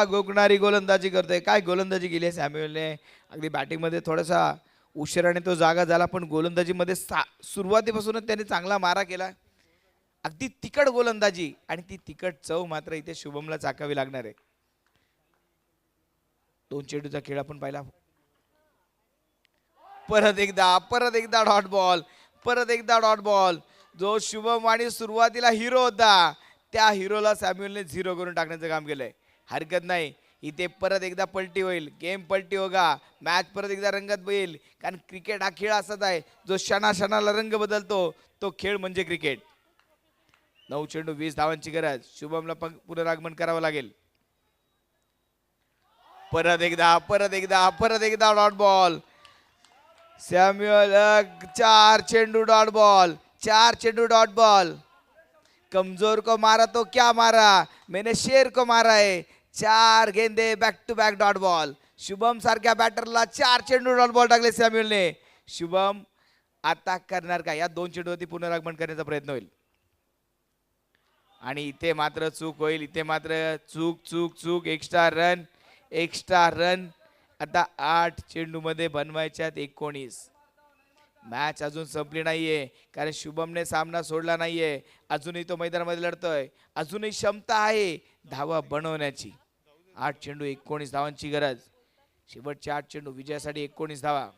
गोगणारी गोलंदाजी करतोय. काय गोलंदाजी केली आहे सॅम्युअलने. अगदी बॅटिंगमध्ये थोडासा उशिराने तो जागा झाला, पण गोलंदाजीमध्ये सुरुवातीपासूनच त्याने चांगला मारा केला. अगदी तिखट गोलंदाजी आणि ती तिखट चव मात्र इथे शुभमला चाकावी लागणार आहे. 2 चेंडूचा खेळ आपण पाहिला. परत एकदा डॉट बॉल. जो शुभम आणि सुरुवातीला हिरो होता त्या हिरोला सॅम्युअलने 0 करून टाकण्याचं काम केलंय. हरकत नाही, इथे परत एकदा पलटी होईल. गेम पलटी होगा. मॅच परत एकदा रंगत होईल. कारण क्रिकेट हा खेळ असाच आहे जो क्षणाला रंग बदलतो. तो खेळ म्हणजे क्रिकेट. 9 चेंडू 20 धावांची गरज. शुभमला पुनरागमन करावं लागेल. परत एकदा डॉट बॉल. सॅम्युअल 4 चेंडू डॉट बॉल. कमजोर को मारा तो क्या मारा, मैंने शेर को मारा है. 4 गेंदे back to back dot ball. Shubham सारख्या बॅटरला 4 चेंडू डॉट बॉल टाकले सॅम्युअलने. शुभम आता करणार का? या 2 चेंडूवरती पुनरागमन करण्याचा प्रयत्न होईल आणि इथे मात्र चूक होईल. चूक. Extra run. आता 8 चेंडू मध्ये बनवायच्यात 19. मॅच अजून संपली नाहीये कारण शुभमने सामना सोडला नाहीये. अजूनही तो मैदानामध्ये लढतोय. अजूनही क्षमता आहे धावा बनवण्याची. 8 चेंडू 19 धावांची गरज. शेवटचे 8 चेंडू विजयासाठी 19 धावा.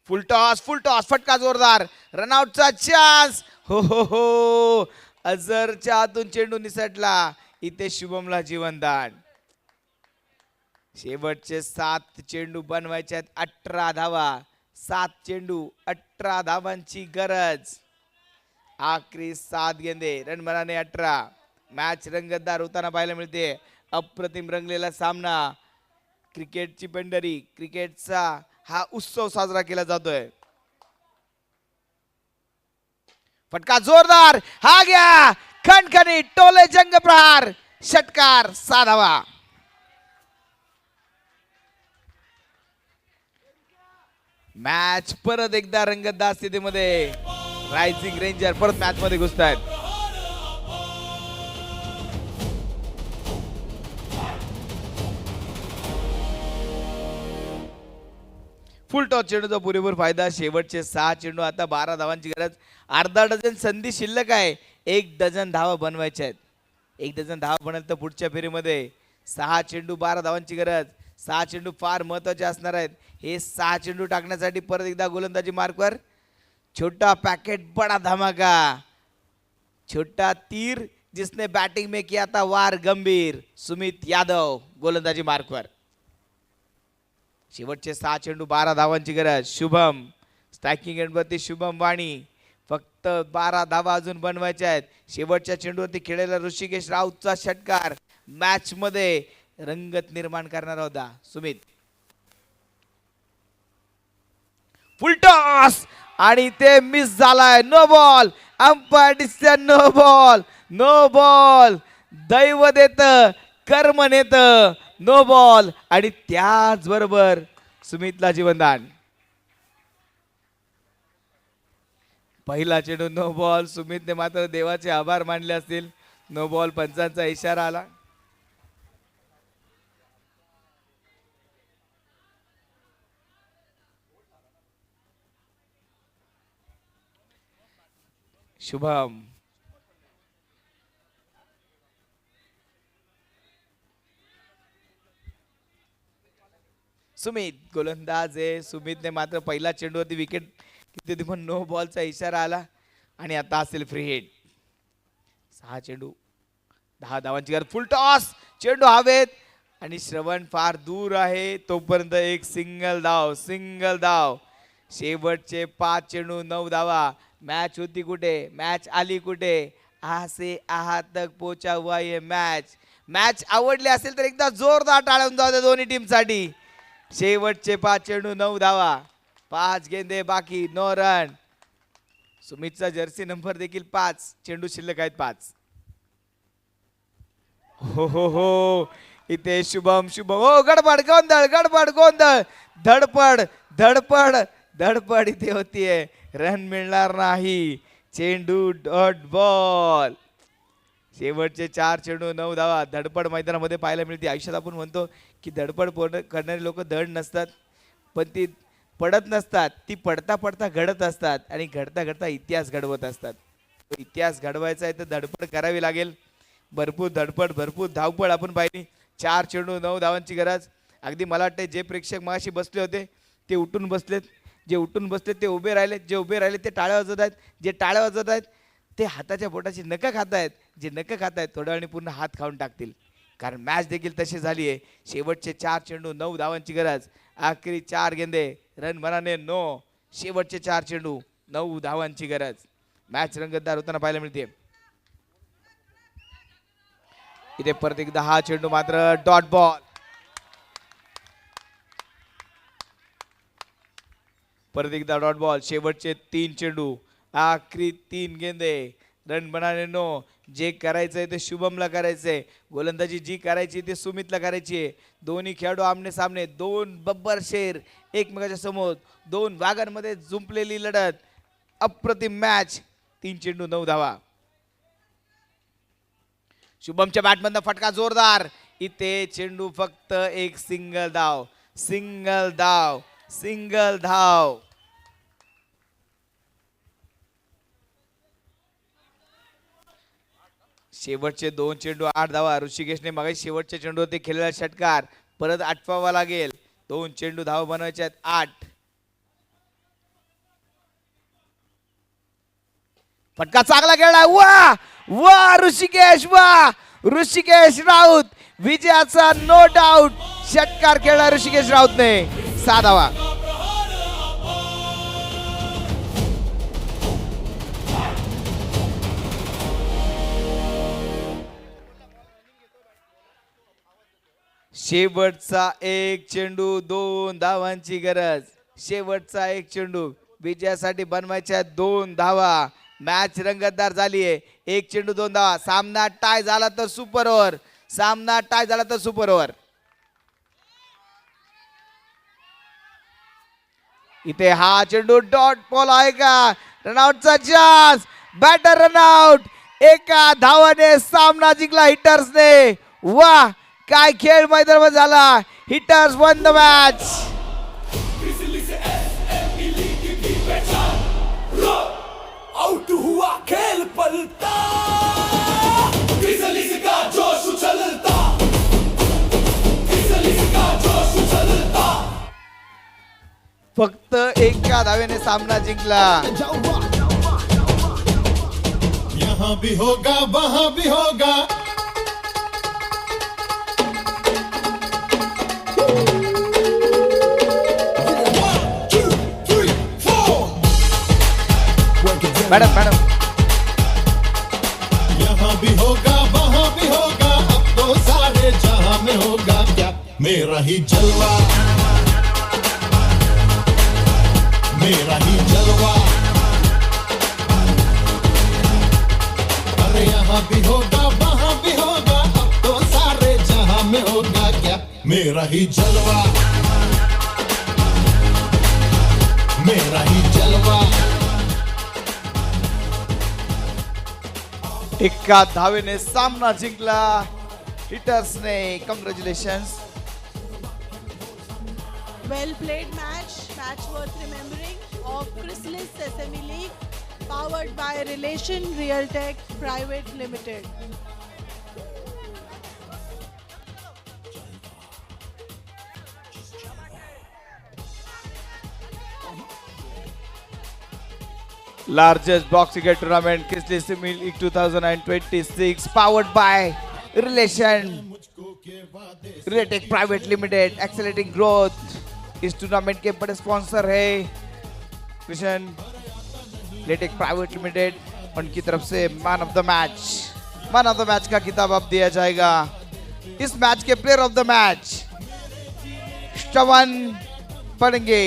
फुल टॉस. फटका जोरदार. रनआउटचा चान्स. हो. अझरच्या हातून चेंडू निसटला. इथे शुभमला जीवनदान. शेवटचे 7 चेंडू बनवायचे 18 धावा. 7 चेंडू 18 धावांची गरज. आखरी 7 गेंदे रणभराने 18. मॅच रंगतदार होताना पाहायला मिळते. अप्रतिम रंगलेला सामना. क्रिकेटची पंढरी, क्रिकेटचा हा उत्सव साजरा केला जातोय. फटका जोरदार. हा गया खणखणीत टोले जंग प्रहार. षटकार. 6 धावा. मॅच परत एकदा रंगतदार स्थितीमध्ये. रायझिंग रेंजर परत मॅच मध्ये घुसतायत. फुल टॉस चेंडूचा पुरेपूर फायदा. शेवटचे 6 चेंडू आता 12 धावांची गरज. अर्धा डझन संधी शिल्लक आहे. 1 डझन धावा बनवायच्या आहेत. 1 डझन धावा बनल तर पुढच्या फेरीमध्ये 6 चेंडू 12 धावांची गरज. 6 चेंडू फार महत्वाचे असणार आहेत. हे 6 चेंडू टाकण्यासाठी परत एकदा गोलंदाजी मार्कवर. छोटा पॅकेट बडा धमाका. छोटा तीर जिसने बैटिंग में किया था वार गंभीर. सुमित यादव गोलंदाजी मार्कवर. शेवटचे 6 चेंडू 12 धावांची गरज. शुभम स्ट्रायकिंग एंडवरती शुभम वाणी. फक्त 12 धावा अजून बनवायच्या आहेत. शेवटच्या चेंडूवरती खेळलेला ऋषिकेश राऊतचा षटकार मॅच मध्ये रंगत निर्माण करणार होता सुमित. फुल टॉस आणि ते मिस झालाय. No ball. Umpire decision no ball. दैव देत कर्म नेत. नो बॉल आणि त्याच बरोबर सुमितला जीवनदान. पहिला चेंडू नो बॉल. सुमितने मात्र देवाचे आभार मानले असतील. No ball. पंचांचा इशारा आला. शुभम सुमित गोलंदाज आहे. सुमितने मात्र पहिला चेंडूवरती विकेट घेतली होती पण नो बॉलचा इशारा आला आणि आता असेल फ्री हिट. 6 चेंडू 10 धावांची गरज. फुल टॉस. चेंडू हवेत आणि श्रवण फार दूर आहे. तोपर्यंत एक सिंगल धाव. शेवटचे 5 चेंडू 9 धावा. मॅच होती कुठे, मॅच आली कुठे. आसे आहा तक पोचा हुआ ये मॅच आवडली असेल तर एकदा जोरदार टाळ्या जाऊ द्या दोन्ही टीम साठी. शेवटचे 5 चेंडू 9 धावा. 5 गेंदे बाकी. 9 रन. सुमितचा जर्सी नंबर देखील 5. चेंडू शिल्लक आहेत 5. हो इथे शुभम हो गडबड गोंधळ धडपड इथे होतीये. रन मिळणार नाही. चेंडू डॉट बॉल. शेवटचे 4 चेंडू 9 धावा. धडपड मैदानामध्ये पाहायला मिळते. आयुष्यात आपण म्हणतो की धडपड करणारे लोक धड नसतात, पण ती पडत नसतात, ती पडता पडता घडत असतात आणि घडता घडता इतिहास घडवत असतात. तो इतिहास घडवायचा आहे तर धडपड करावी लागेल. भरपूर धडपड, भरपूर धावपळ आपण पाहिली. 4 चेंडू 9 धावांची गरज. अगदी मला वाटतं जे प्रेक्षक मगाशी बसले होते ते उठून बसलेत, जे उठून बसलेत ते उभे राहिलेत, जे उभे राहिले ते टाळ्या वाजवत आहेत, जे टाळ्या वाजवत आहेत ते हाताच्या बोटाची नखं खात आहेत, जे नखं खात आहेत थोड्या वेळाने पूर्ण हात खाऊन टाकतील, कारण मॅच देखील तशी झाली आहे. शेवटचे 4 चेंडू 9 धावांची गरज. आखरी 4 गेंदे रन बनाने 9. शेवटचे 4 चेंडू 9 धावांची गरज. मॅच रंगतदार होताना पाहायला मिळते. इथे परत एकदा हा चेंडू मात्र डॉट बॉल. परत एकदा डॉट बॉल. शेवटचे 3 चेंडू, आखरी 3 गेंदे रन बनाने 9. जे करायचंय ते शुभमला करायचंय, गोलंदाजी जी करायची ते सुमितला करायची आहे. दोन्ही खेळाडू आमने सामने, 2 बब्बर शेर एकमेकाच्या समोर, 2 वाघांमध्ये जुंपलेली लढत. अप्रतिम मॅच. 3 चेंडू 9 धावा. शुभमच्या बॅटमधनं फटका जोरदार. इथे चेंडू फक्त एक सिंगल धाव, सिंगल धाव, सिंगल धाव. शेवटचे 2 चेंडू 8 धावा. ऋषिकेशने मग शेवटच्या चेंडूवरती खेळलेला षटकार परत आठवावा लागेल. 2 चेंडू धावा बनवायचे आहेत 8. फटका चांगला खेळला. वा वा ऋषिकेश, वा ऋषिकेश राऊत. विजयाचा नो डाऊट षटकार खेळला ऋषिकेश राऊतने. 6 धावा. शेवटचा 1 चेंडू 2 धावांची गरज. शेवटचा 1 चेंडू विजयासाठी बनवायच्या 2 धावा. मॅच रंगतदार झाली आहे. 1 चेंडू 2 धावा. सामना टाय झाला तर सुपर ओव्हर, सामना टाय झाला तर सुपर ओव्हर. इथे हा चेंडू डॉट बॉल आहे का? रनआउटचा चान्स. Batter run out. एका धावाने सामना जिंकला हिटर्सने. वा काय खेळ मैदानावर झाला. Hitters one the match. Out हुआ खेल पलटा, ग्रिजलीज का जोश उछलता, ग्रिजलीज का जोश उछलता. फक्त एका धावेने सामना जिंकला. यहाँ भी होगा वहाँ भी होगा. मैडम मैडम यहाँ भी होगा वहाँ भी होगा. अब तो सारे जहां में होगा क्या मेरा ही जलवा, मेरा ही जलवा. अरे यहाँ भी होगा वहाँ भी होगा. अब तो सारे जहां में होगा क्या मेरा ही जलवा, मेरा ही जलवा. एका धावेने सामना जिंकला हिटर्सने. Congratulations. Well played match worth remembering of Chrysalis Sesame League, powered by Relation Realtech Private Limited. Largest box cricket tournament, Chrysalis Sesame League 2026, powered by Relation Realtech Private Limited. Accelerating growth. इस टूर्नामेंट के बड़े स्पॉन्सर है Relation Realtech Private Limited. उनकी तरफ से मैन ऑफ द मैच का खिताब अब दिया जाएगा. इस मैच के player of the match Shravan पड़ेंगे.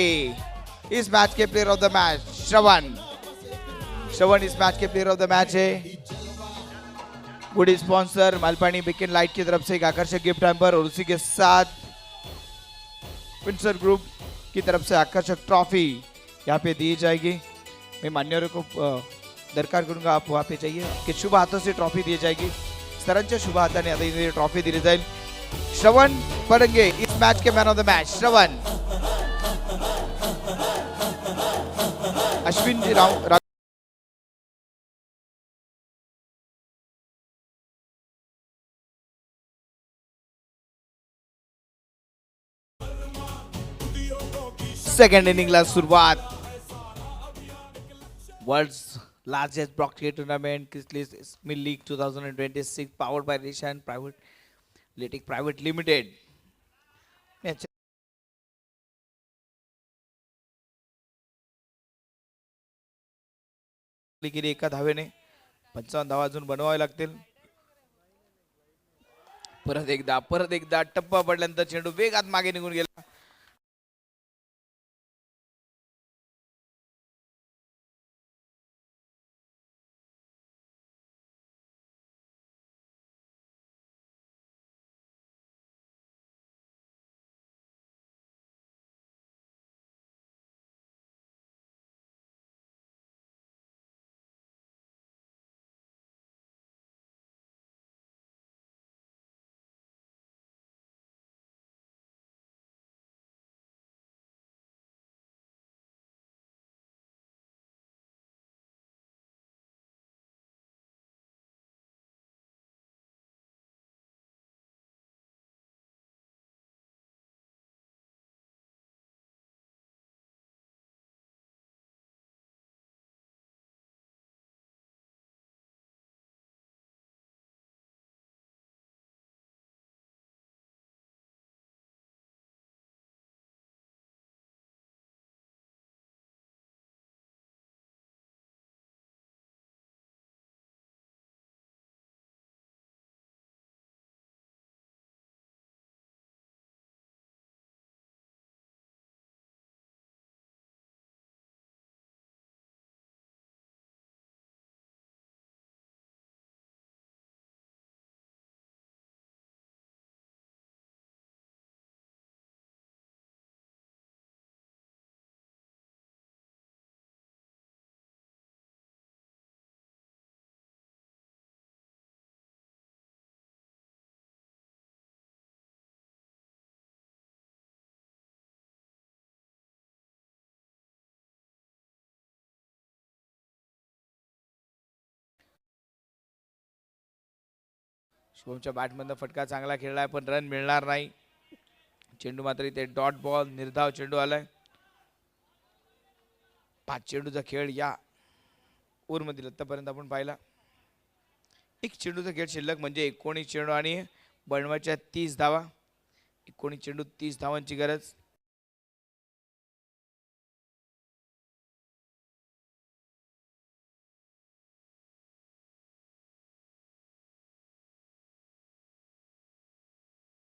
इस मैच के player of the match Shravan इस मैच के प्लेयर ऑफ द मैच है. गुड स्पॉन्सर मालपानी बिकेन लाइट की तरफ से एक आकर्षक गिफ्ट हैम्पर और उसी के साथ विंसर ग्रुप की तरफ से आकर्षक ट्रॉफी यहाँ पे दी जाएगी. मैं मान्यवरों को दरकार करूंगा आप वहाँ पे चाहिए, आपके शुभ हाथों से ट्रॉफी दी जाएगी. सरांच्या शुभ हाताने आता इथे ट्रॉफी दिली जाईल. श्रवण पडंगे इस मैच के man of the match. Shravan. Ashwin ji Rao second इनिंगला सुरुवात. World's largest block cricket tournament, Chrysalis Ismail League 2026, powered by Rishan Litic Private Limited. एका धावेने 55 धावा अजून बनवावे लागतील. परत एकदा टप्पा पडल्यानंतर चेंडू वेगात मागे निघून गेला. शुभमच्या बॅटमधनं फटका चांगला खेळलाय पण रन मिळणार नाही. चेंडू मात्र इथे डॉट बॉल निर्धाव चेंडू आलाय. 5 चेंडूचा खेळ या ओव्हरमधील आतापर्यंत आपण पाहिला. एक चेंडूचा खेळ शिल्लक म्हणजे 19 चेंडू आणि बनवायच्या 30 धावा. 19 चेंडू 30 धावांची गरज.